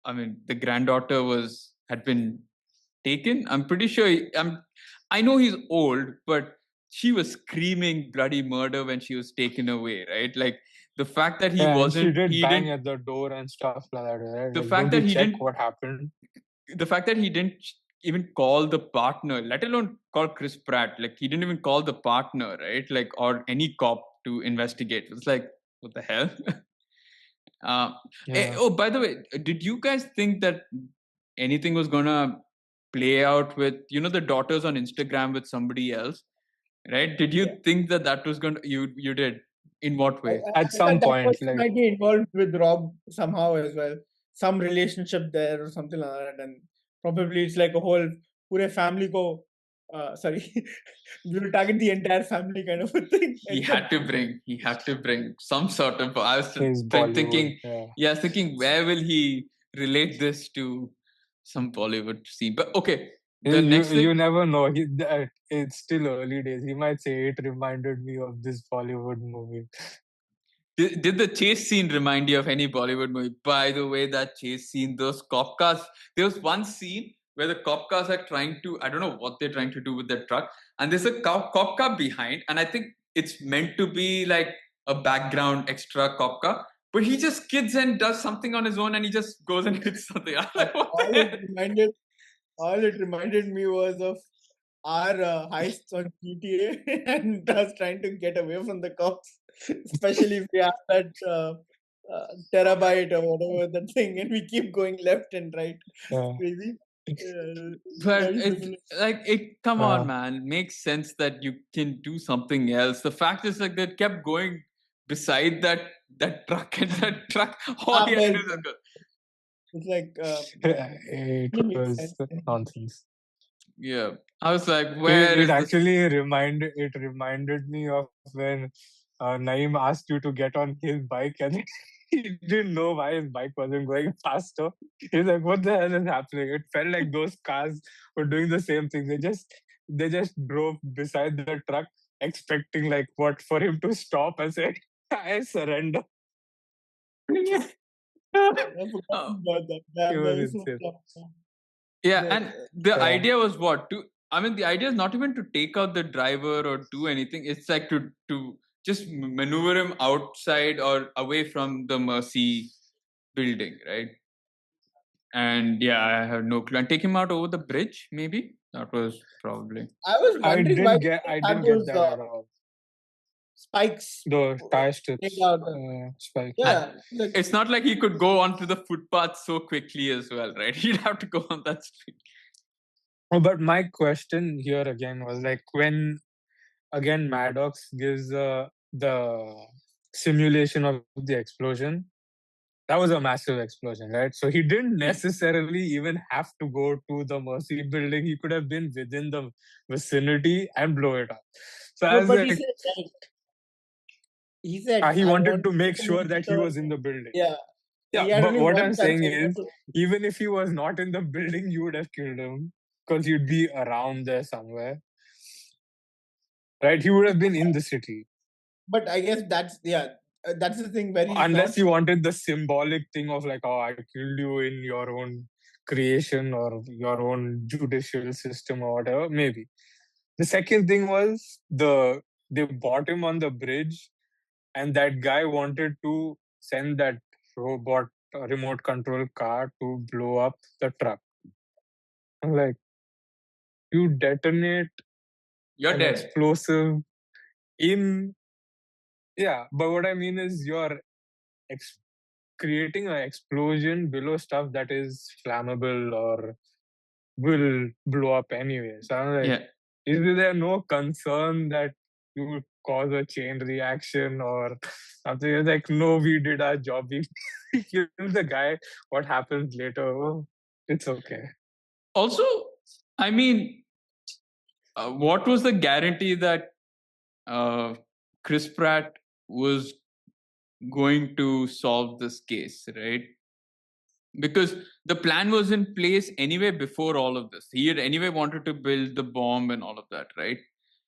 I mean, the granddaughter had been taken. I'm pretty sure, I know he's old, but she was screaming bloody murder when she was taken away, right? Like the fact that Yeah, and she did bang at the door and stuff like that, right? the Like, fact don't that you he check didn't, what happened? the fact that he didn't even call the partner, let alone call Chris Pratt, like he didn't even call the partner, right? Like, or any cop to investigate. It's like, what the hell? Yeah. Oh, by the way, did you guys think that anything was gonna play out with, the daughters on Instagram with somebody else, right? Did you Yeah. think that was gonna, you did? In what way? At I some thought that point, person like, might be involved with Rob somehow as well. Some relationship there or something like that. And probably it's like a whole pure family go sorry. We will target the entire family kind of a thing. He had to bring some sort of, I was his Bollywood. thinking, Yeah. yeah, I was thinking, where will he relate this to some Bollywood scene? But okay, the You next thing, you never know. It's still early days. He might say it reminded me of this Bollywood movie. did the chase scene remind you of any Bollywood movie? By the way, that chase scene, those cop cars, there was one scene where the cop cars are trying to, I don't know what they're trying to do with their truck, and there's a cop car behind, and I think it's meant to be like a background extra cop car, but he just skids and does something on his own, and he just goes and hits something. I'm like, what the all hell? it reminded all it reminded me was of our heists on GTA and us trying to get away from the cops, especially if we have that terabyte or whatever that thing, and we keep going left and right. Yeah. Crazy. But Very similar. come on, Yeah. man. Makes sense that you can do something else. The fact is, like, they kept going beside that truck, and that truck, all he had to Well, do is go. it's like It it makes was sense. nonsense. Yeah, I was like, It, where it is this? actually reminded me of when Naeem asked you to get on his bike and he didn't know why his bike wasn't going faster. He's like, "What the hell is happening?" It felt like those cars were doing the same thing. They just drove beside the truck, expecting like what for him to stop and say, "I surrender." I forgot Oh, about that. It That was is so insane. tough. yeah, The, and the Yeah. idea was what to. I mean, the idea is not even to take out the driver or do anything. It's like to just maneuver him outside or away from the Mercy building, right? And yeah, I have no clue. And take him out over the bridge, maybe? That was probably. I was wondering why they I have didn't get those that at all. spikes The tire laid strips, out. spike. Yeah. Yeah, like It's not like he could go onto the footpath so quickly as well, right? He'd have to go on that street. Oh, but my question here again was like when again Maddox gives the simulation of the explosion. That was a massive explosion, right? So he didn't Yeah. necessarily even have to go to the Mercy building. He could have been within the vicinity and blow it up. So I no, was but he like, said right. He said he I wanted want to make to sure make that he sure. was in the building. Yeah, Yeah, He had but only what one I'm chance. saying He had is, to- even if he was not in the building, you would have killed him because you'd be around there somewhere, right? He would have been in the city. But I guess that's the thing where he's Unless not. you wanted the symbolic thing of like, oh, I killed you in your own creation or your own judicial system or whatever, maybe. The second thing was they bought him on the bridge, and that guy wanted to send that robot remote control car to blow up the truck. I'm like, you detonate You're an dead. explosive in, yeah, but what I mean is you're ex- creating an explosion below stuff that is flammable or will blow up anyway. So I'm like, Yeah. is there no concern that you would cause a chain reaction or something? It's like, no, we did our job. We killed the guy. What happens later? Oh, it's okay. Also, I mean, what was the guarantee that Chris Pratt was going to solve this case, right? Because the plan was in place anyway before all of this. He had anyway wanted to build the bomb and all of that, right?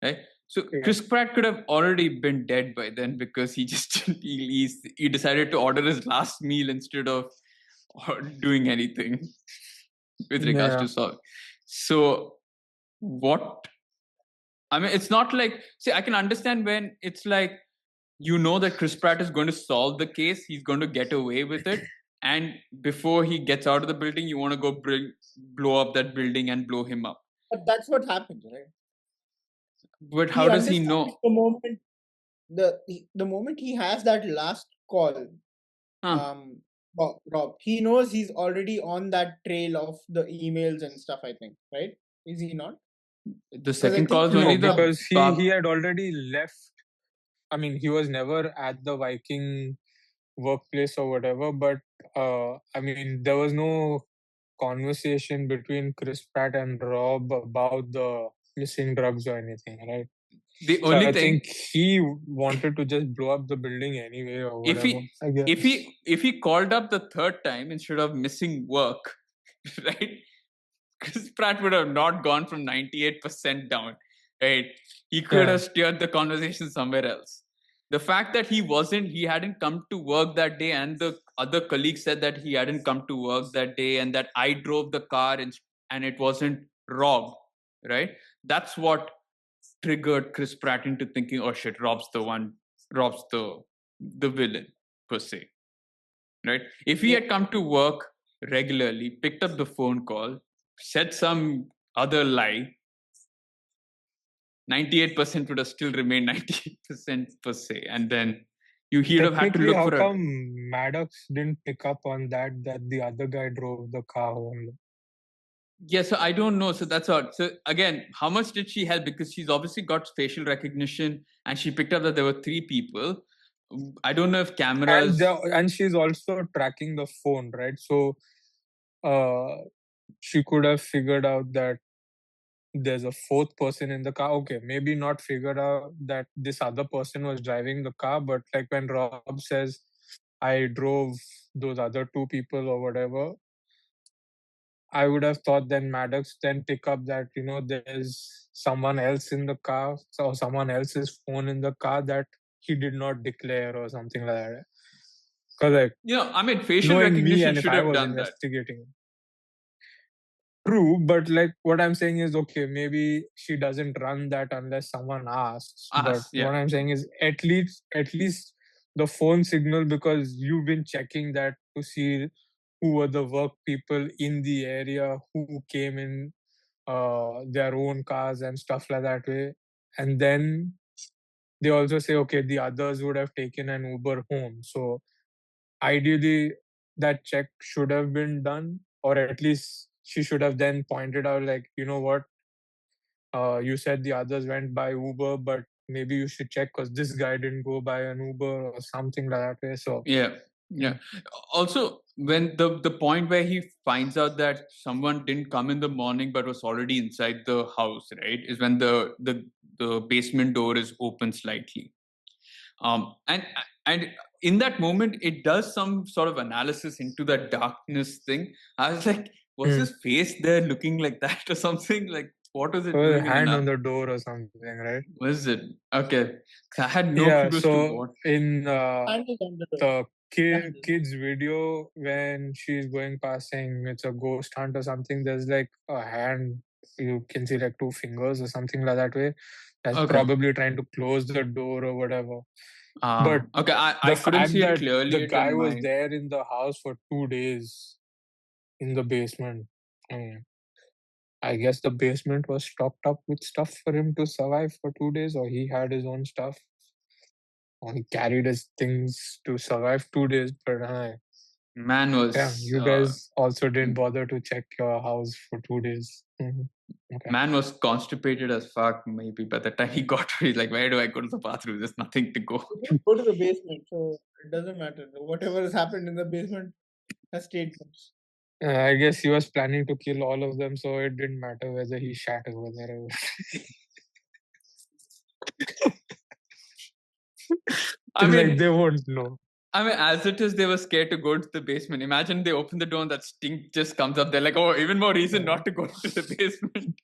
Right. So Yeah. Chris Pratt could have already been dead by then because he just he decided to order his last meal instead of doing anything with regards Yeah. to solve. So what? I mean, it's not like, see, I can understand when it's like you know that Chris Pratt is going to solve the case, he's going to get away with it, and before he gets out of the building, you want to go blow up that building and blow him up. But that's what happens, right? But how He does he understands know? the moment the moment he has that last call. Huh. Rob, he knows he's already on that trail of the emails and stuff. I think, right? Is he not? The Because I second think call is he No, only the because he Bob. had already left. I mean, he was never at the Viking workplace or whatever, but I mean, there was no conversation between Chris Pratt and Rob about the missing drugs or anything, right? The So only I thing, think he wanted to just blow up the building anyway or if whatever, he I if guess. he called up the third time instead of missing work, right? Chris Pratt would have not gone from 98% down, right? He could Yeah, have steered the conversation somewhere else. The fact that he hadn't come to work that day, and the other colleague said that he hadn't come to work that day, and that I drove the car and it wasn't Rob, right? That's what triggered Chris Pratt into thinking, oh shit, Rob's the villain, per se, right? If he Yeah. had come to work regularly, picked up the phone call, said some other lie, 98% would have still remained 98% per se. And then he would have had to technically, look how for a. come Maddox didn't pick up on that the other guy drove the car home? Yeah, so I don't know. So that's odd. So again, how much did she help? Because she's obviously got facial recognition and she picked up that there were three people. I don't know if cameras. And she's also tracking the phone, right? So uh, she could have figured out that there's a fourth person in the car. Okay, maybe not figured out that this other person was driving the car, but like when Rob says, I drove those other two people or whatever, I would have thought then Maddox then pick up that, there's someone else in the car, or someone else's phone in the car that he did not declare or something like that. Correct. I mean, facial Knowing me recognition and if should I have was done that. investigating. True, but like what I'm saying is okay, maybe she doesn't run that unless someone asks. But Us, yeah. what I'm saying is at least the phone signal, because you've been checking that to see who were the work people in the area who came in their own cars and stuff like that way. And then they also say, okay, the others would have taken an Uber home. So ideally that check should have been done, or at least she should have then pointed out like, you know what, you said the others went by Uber, but maybe you should check because this guy didn't go by an Uber or something like that way. So Yeah. Also, when the point where he finds out that someone didn't come in the morning but was already inside the house, right, is when the basement door is open slightly. And And in that moment, it does some sort of analysis into that darkness thing. I was like, was his face there looking like that or something? Like, what was it Or a doing in the hand on night? the door or something, right? Was it? Okay. I had no Yeah, clue as to so what. in Handle on the door. the Handle. kid's video, when she's going past saying it's a ghost hunt or something, there's like a hand, you can see like two fingers or something like that way. That's Okay. probably trying to close the door or whatever. But Okay, I the couldn't fact see it that clearly the till guy was my. there in the house for 2 days in the basement, I mean, I guess the basement was stocked up with stuff for him to survive for 2 days, or he had his own stuff, or he carried his things to survive 2 days. But Man damn, was you guys also didn't bother to check your house for 2 days. Okay. man was constipated as fuck. Maybe by the time he got to, he's like, where do I go to the bathroom? There's nothing to go. You go to the basement, so it doesn't matter. Whatever has happened in the basement has stayed. I guess he was planning to kill all of them, so it didn't matter whether he shat over there. I It's like mean, they won't know. as it is, they were scared to go to the basement. Imagine they open the door and that stink just comes up. They're like, oh, even more reason not to go to the basement.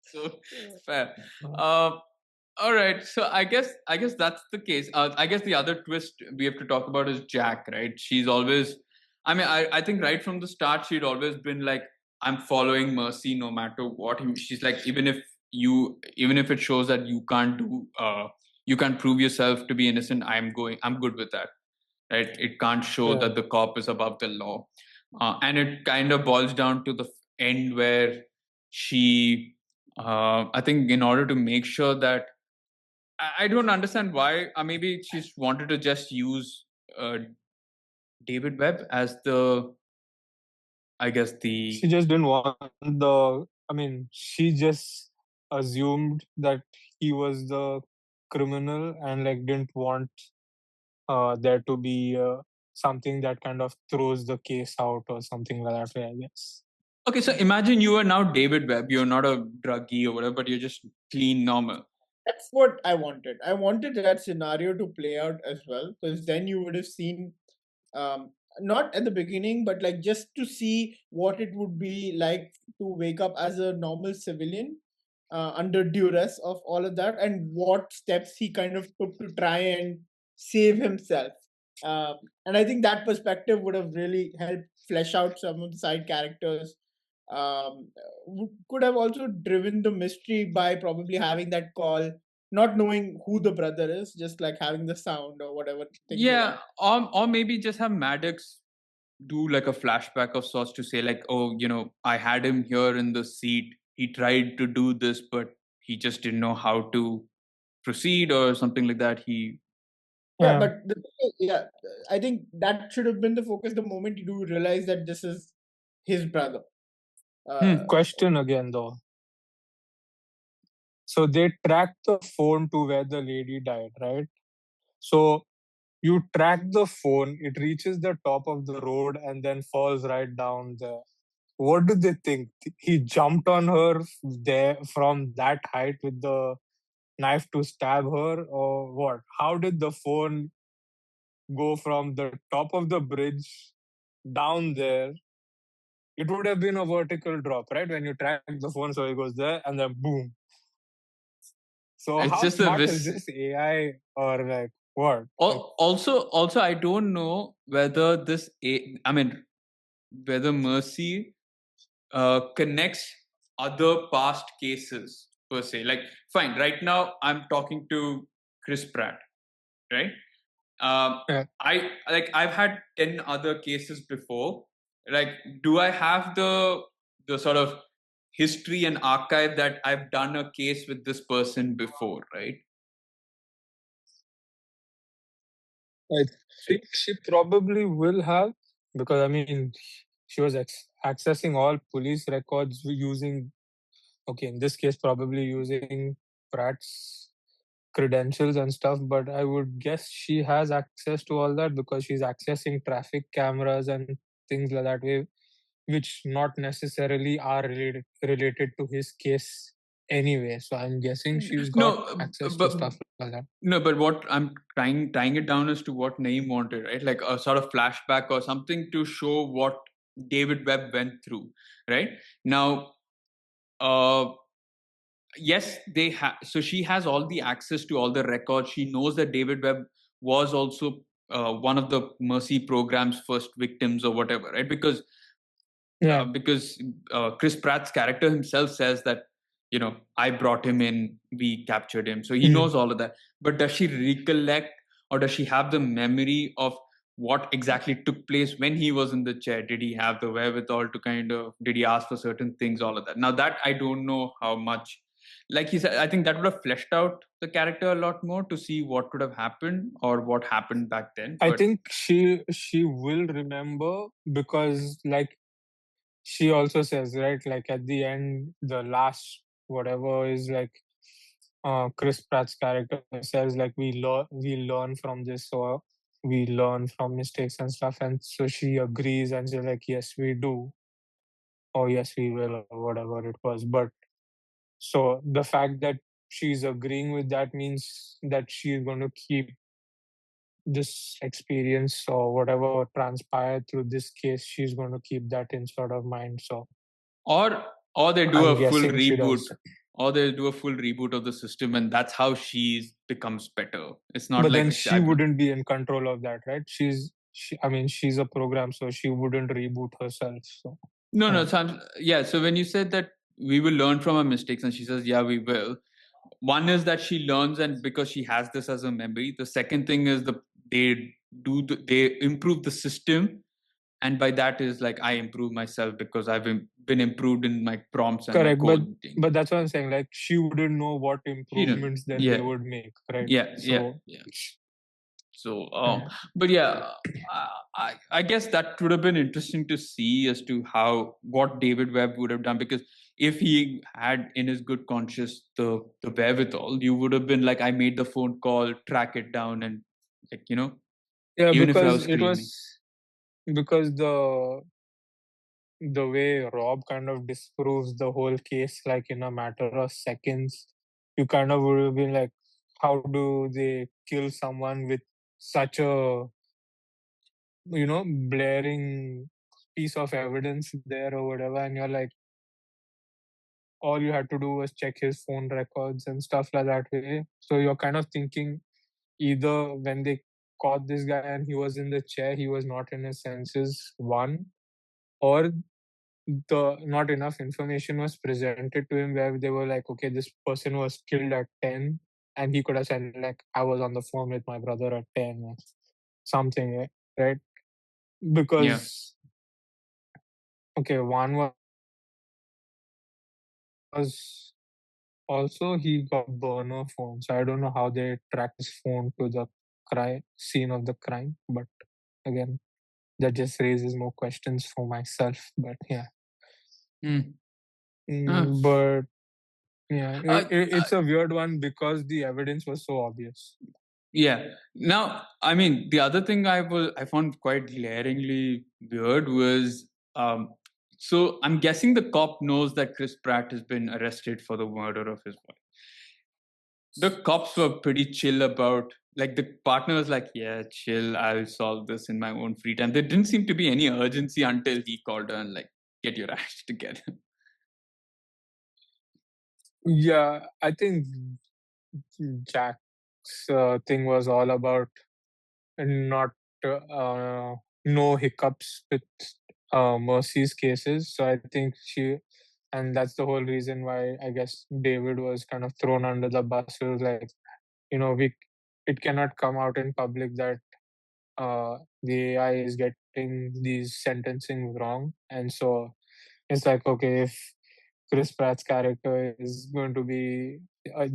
So fair. All right. So I guess that's the case. I guess the other twist we have to talk about is Jack, right? She's always. I mean, I think right from the start she'd always been like, I'm following Mercy no matter what. She's like, even if it shows that you can't do, you can't prove yourself to be innocent, I'm good with that, right? It can't show Yeah. that the cop is above the law, and it kind of boils down to the end where she, I think, in order to make sure that I don't understand why. Maybe she's wanted to just use uh, David Webb as the, I guess She the. just didn't want the. I mean, she just assumed that he was the criminal and like didn't want there to be something that kind of throws the case out or something like that way, I guess. Okay, so imagine you are now David Webb. You're not a druggie or whatever, but you're just clean, normal. That's what I wanted. I wanted that scenario to play out as well, because then you would have seen, not at the beginning, but like just to see what it would be like to wake up as a normal civilian under duress of all of that, and what steps he kind of took to try and save himself. And I think that perspective would have really helped flesh out some of the side characters. Could have also driven the mystery by probably having that call, not knowing who the brother is, just like having the sound or whatever things. Yeah, or maybe just have Maddox do like a flashback of sorts to say like, oh, I had him here in the seat. He tried to do this, but he just didn't know how to proceed or something like that. Yeah, but I think that should have been the focus the moment you do realize that this is his brother. Question again though. So they tracked the phone to where the lady died, right? So you track the phone, it reaches the top of the road and then falls right down there. What do they think? He jumped on her there from that height with the knife to stab her, or what? How did the phone go from the top of the bridge down there? It would have been a vertical drop, right? When you track the phone, so it goes there and then boom. So It's how just a smart is this AI, or like what? Like, Also, I don't know whether whether Mercy connects other past cases per se. Like, fine, right now I'm talking to Chris Pratt, right? yeah. I've had 10 other cases before. Like, do I have the sort of history and archive that I've done a case with this person before, right? I think she probably will have, because I mean, she was accessing all police records using, okay, in this case, probably using Pratt's credentials and stuff. But I would guess she has access to all that because she's accessing traffic cameras and things like that way, which not necessarily are related to his case. anyway. So I'm guessing she's got No, access to but stuff like that. no, but what I'm tying it down as to what Naeem wanted, right? Like a sort of flashback or something to show what David Webb went through, right? Now, uh, yes, they have. So she has all the access to all the records. She knows that David Webb was also one of the Mercy program's first victims or whatever, right? Because Yeah. Chris Pratt's character himself says that, I brought him in, we captured him, so he Mhm. knows all of that. But does she recollect, or does she have the memory of what exactly took place when he was in the chair? Did he have the wherewithal to did he ask for certain things, all of that? Now that I don't know how much, like he said, I think that would have fleshed out the character a lot more to see what could have happened or what happened back then. I But think she will remember, because like she also says, right, like at the end, the last whatever is like, Chris Pratt's character says like, we learn from this, or we learn from mistakes and stuff, and so she agrees and she's like, yes we do, or yes we will, or whatever it was. But so the fact that she's agreeing with that means that she's going to keep this experience or whatever transpired through this case, she's going to keep that in sort of mind. So or or they do I'm a full guessing she reboot, does. or they do a full reboot of the system, and that's how she becomes better. It's not But like then a she shadow. wouldn't be in control of that, right? I mean, she's a program, so she wouldn't reboot herself. So No, yeah. so when you said that we will learn from our mistakes, and she says, yeah, we will. One is that she learns, and because she has this as a memory. The second thing is they improve the system, and by that is like I improve myself because I've been improved in my prompts and my Correct, but code thing. that's what I'm saying. Like, she wouldn't know what She didn't. improvements then they Yeah, would make, right? yeah, yeah, So yeah. So, yeah. but yeah, I guess that would have been interesting to see as to what David Webb would have done, because if he had in his good conscience the wherewithal, you would have been like, I made the phone call, track it down, and like Yeah, even if I was because screaming. because the way Rob kind of disproves the whole case, like in a matter of seconds, you kind of would have been like, how do they kill someone with such a, blaring piece of evidence there or whatever? And you're like, all you had to do was check his phone records and stuff like that way. So you're kind of thinking, either when they caught this guy and he was in the chair, he was not in his senses, one, or the not enough information was presented to him where they were like, okay, this person was killed at 10, and he could have said like, I was on the phone with my brother at 10 or something, right? Because okay, one was also he got burner phone, so I don't know how they track his phone to the scene of the crime. But again, that just raises more questions for myself. But yeah. But yeah, it's a weird one because the evidence was so obvious. Yeah. Now, I mean, the other thing I found quite glaringly weird was, so I'm guessing the cop knows that Chris Pratt has been arrested for the murder of his wife. The cops were pretty chill about, like, the partner was like, yeah, chill, I'll solve this in my own free time. There didn't seem to be any urgency until he called her and like, get your act together. Yeah, I think Jack's thing was all about not no hiccups with Mercy's cases. So I think and that's the whole reason why I guess David was kind of thrown under the bus. It was like, it cannot come out in public that the AI is getting these sentencing wrong, and so it's like, okay, if Chris Pratt's character is going to be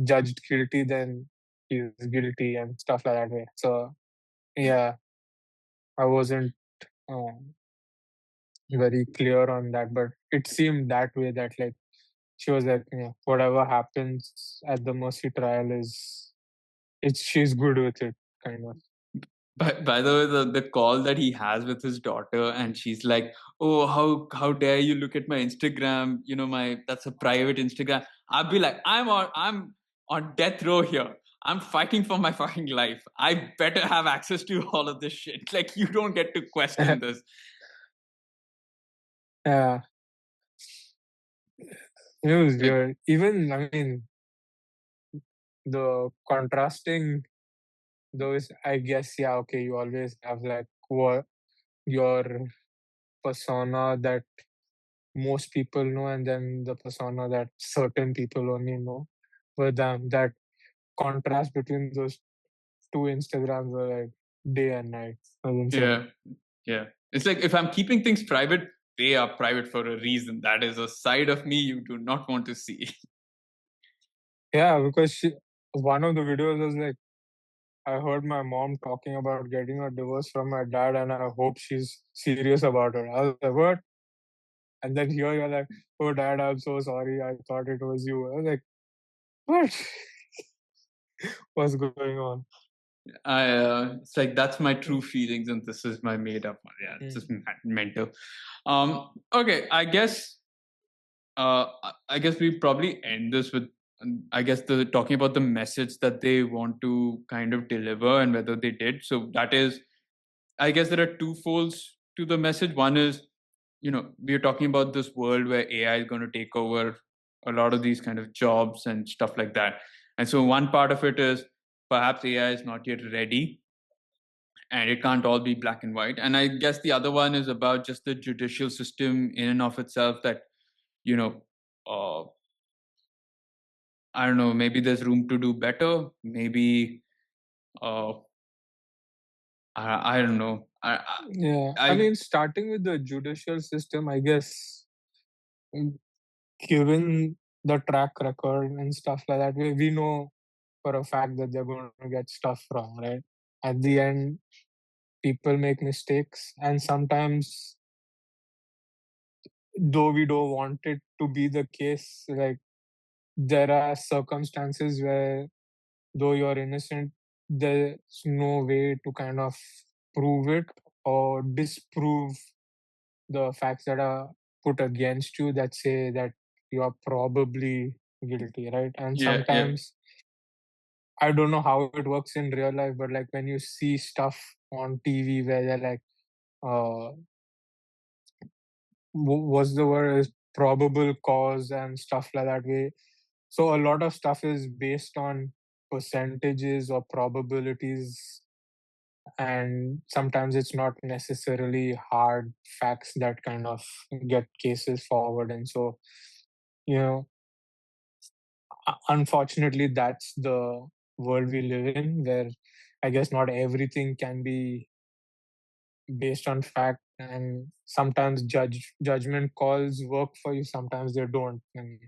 judged guilty, then he's guilty and stuff like that way. So yeah, I wasn't very clear on that, but it seemed that way, that like she was like, whatever happens at the Mercy trial she's good with it, kind of. By the way, the call that he has with his daughter, and she's like, "Oh, how dare you look at my Instagram? That's a private Instagram. I'd be like, I'm on death row here. I'm fighting for my fucking life. I better have access to all of this shit. Like, you don't get to question this. Yeah, it was Like, weird. Even, I mean, the contrasting those, I guess, yeah, okay, you always have like what your persona that most people know, and then the persona that certain people only know. But that contrast between those two Instagrams were like day and night. I would say. yeah, yeah. It's like if I'm keeping things private, they are private for a reason. That is a side of me you do not want to see. Yeah, because one of the videos was like, I heard my mom talking about getting a divorce from my dad, and I hope she's serious about it. I was like, what? And then here you're like, oh, dad, I'm so sorry. I thought it was you. I was like, what? What's going on? It's like that's my true feelings, and this is my made up one. Yeah, it's just mental. Okay, I guess we probably end this with, I guess, the talking about the message that they want to kind of deliver and whether they did. So that is, I guess there are two folds to the message. One is, we're talking about this world where AI is going to take over a lot of these kind of jobs and stuff like that. And so one part of it is perhaps AI is not yet ready and it can't all be black and white. And I guess the other one is about just the judicial system in and of itself that, you know, uh, I don't know, maybe there's room to do better. Maybe, uh, I don't know. Yeah, I I mean, starting with the judicial system, I guess, mm, given the track record and stuff like that, we know for a fact that they're going to get stuff wrong, right? At the end, people make mistakes, and sometimes, though we don't want it to be the case, like there are circumstances where, though you're innocent, there's no way to kind of prove it or disprove the facts that are put against you that say that you are probably guilty, right? And Yeah, yeah, sometimes I don't know how it works in real life, but like when you see stuff on TV where they're like, uh, what's the word is probable cause and stuff like that way. So a lot of stuff is based on percentages or probabilities, and sometimes it's not necessarily hard facts that kind of get cases forward. And so, you know, unfortunately, that's the world we live in, where I guess not everything can be based on fact, and sometimes judgment calls work for you, sometimes they don't. And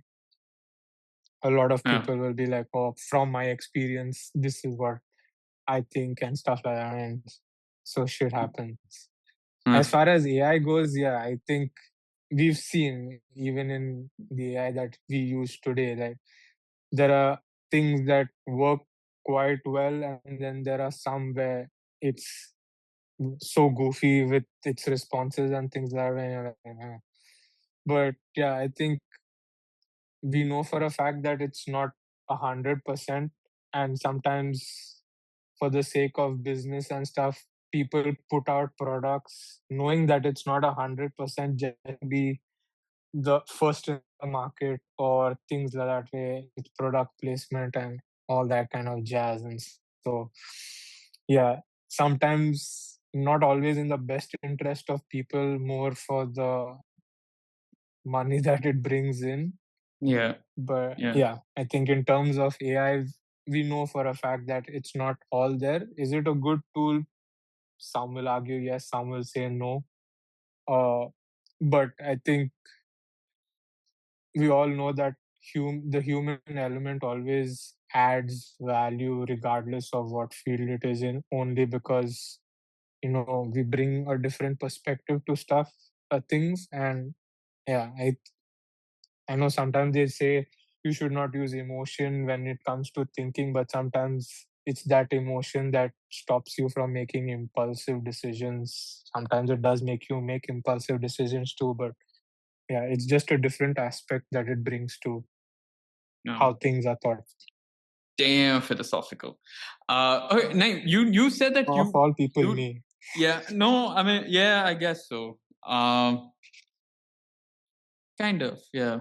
a lot of yeah, people will be like, oh, from my experience, this is what I think and stuff like that. And so shit happens. As yeah, far as AI goes, yeah, I think we've seen even in the AI that we use today, like there are things that work quite well, and then there are some where it's so goofy with its responses and things like that. And you're like, "Eh." But yeah, I think we know for a fact that it's not 100%, and sometimes for the sake of business and stuff, people put out products knowing that it's not 100% just to be the first in the market or things like that way with product placement and all that kind of jazz. And so yeah, sometimes not always in the best interest of people, more for the money that it brings in. yeah, But yeah, yeah, I think in terms of AI, we know for a fact that it's not all there. Is it a good tool? Some will argue yes, some will say no. Uh, but I think we all know that the human element always adds value regardless of what field it is in, only because we bring a different perspective to stuff, things. And yeah, I know sometimes they say you should not use emotion when it comes to thinking, but sometimes it's that emotion that stops you from making impulsive decisions. Sometimes it does make you make impulsive decisions too, but yeah, it's just a different aspect that it brings to No. how things are thought. Damn philosophical. Okay, Naeem, you said that Of all people, me. yeah, no, I mean, yeah, I guess so. Kind of, yeah.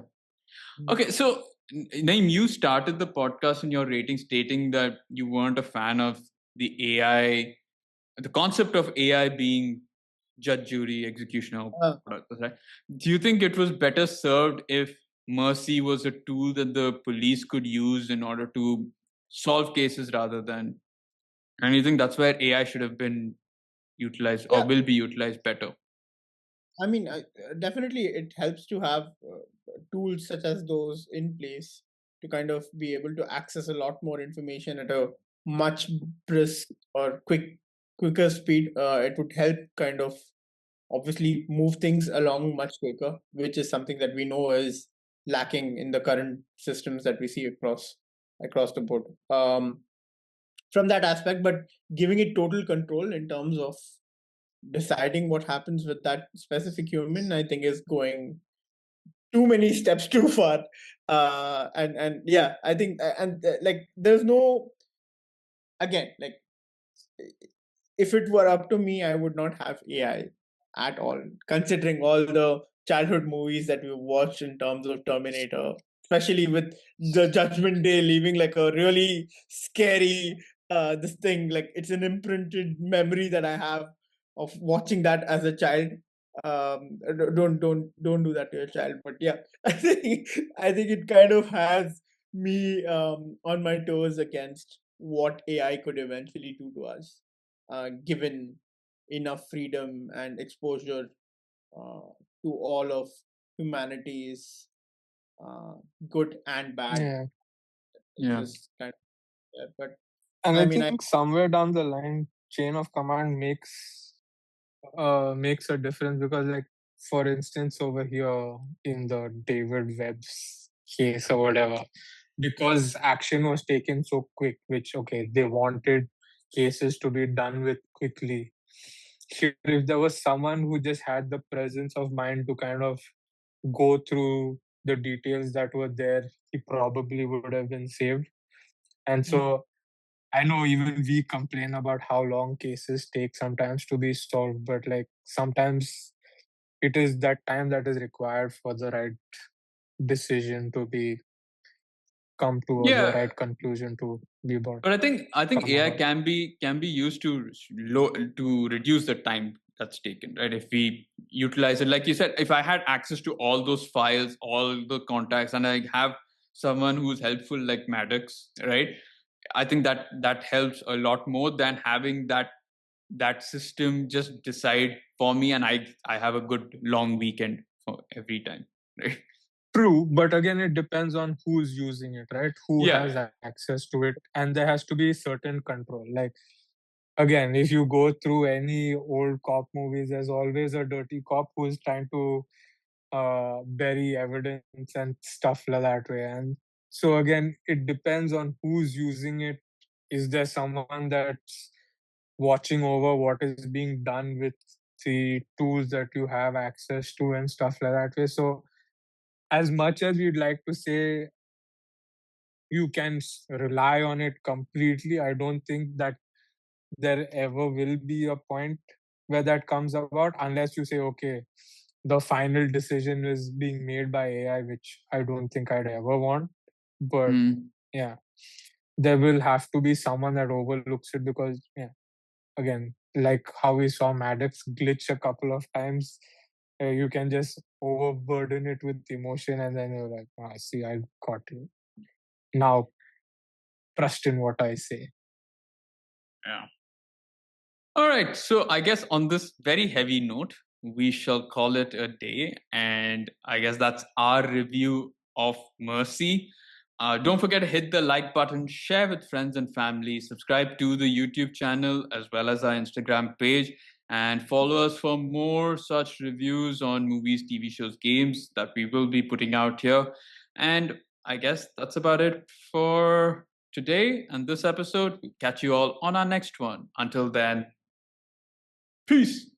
Okay, so Naeem, you started the podcast in your rating stating that you weren't a fan of the AI, the concept of AI being judge, jury, executioner. Right? Do you think it was better served if mercy was a tool that the police could use in order to solve cases rather than? And you think that's where AI should have been utilized or Yeah. will be utilized better? I mean, definitely it helps to have tools such as those in place to kind of be able to access a lot more information at a much brisk or quicker speed. It would help kind of obviously move things along much quicker, which is something that we know is lacking in the current systems that we see across the board. From that aspect, but giving it total control in terms of deciding what happens with that specific human, I think is going too many steps too far. And yeah, I think like there's no, again, like if it were up to me, I would not have AI at all, considering all the childhood movies that we've watched in terms of Terminator, especially with the Judgment Day leaving like a really scary this thing. Like it's an imprinted memory that I have of watching that as a child. Don't do that to your child. But yeah, I think it kind of has me on my toes against what AI could eventually do to us, given enough freedom and exposure to all of humanity's uh, good and bad. Yeah. It's Yeah. just kind of but And I I mean, think somewhere down the line, chain of command makes a difference because, like, for instance, over here in the David Webb's case or whatever, because action was taken so quick, which okay, they wanted cases to be done with quickly. If there was someone who just had the presence of mind to kind of go through the details that were there, he probably would have been saved. And so I know even we complain about how long cases take sometimes to be solved, but like sometimes it is that time that is required for the right decision to be come to, or the Yeah, right conclusion to be brought but I think come AI about. can be used to reduce the time that's taken, right? If we utilize it, like you said, if I had access to all those files, all the contacts, and I have someone who's helpful like Maddox, right? I think that helps a lot more than having that system just decide for me, and I have a good long weekend for every time, right? True, but again, it depends on who's using it, right? Who has Yeah. access to it, and there has to be certain control. Like again, if you go through any old cop movies, there's always a dirty cop who's trying to bury evidence and stuff like that way. And so again, it depends on who's using it. Is there someone that's watching over what is being done with the tools that you have access to and stuff like that way? So as much as we'd like to say you can rely on it completely, I don't think that there ever will be a point where that comes about unless you say, okay, the final decision is being made by AI, which I don't think I'd ever want. But Hmm. yeah, there will have to be someone that overlooks it because, yeah, again, like how we saw Maddox glitch a couple of times, you can just overburden it with emotion and then you're like, ah, see, I got you. Now, trust in what I say. Yeah. All right. So I guess on this very heavy note, we shall call it a day. And I guess that's our review of Mercy. Don't forget to hit the like button, share with friends and family, subscribe to the YouTube channel as well as our Instagram page, and follow us for more such reviews on movies, TV shows, games that we will be putting out here. And I guess that's about it for today and this episode. Catch you all on our next one. Until then, peace.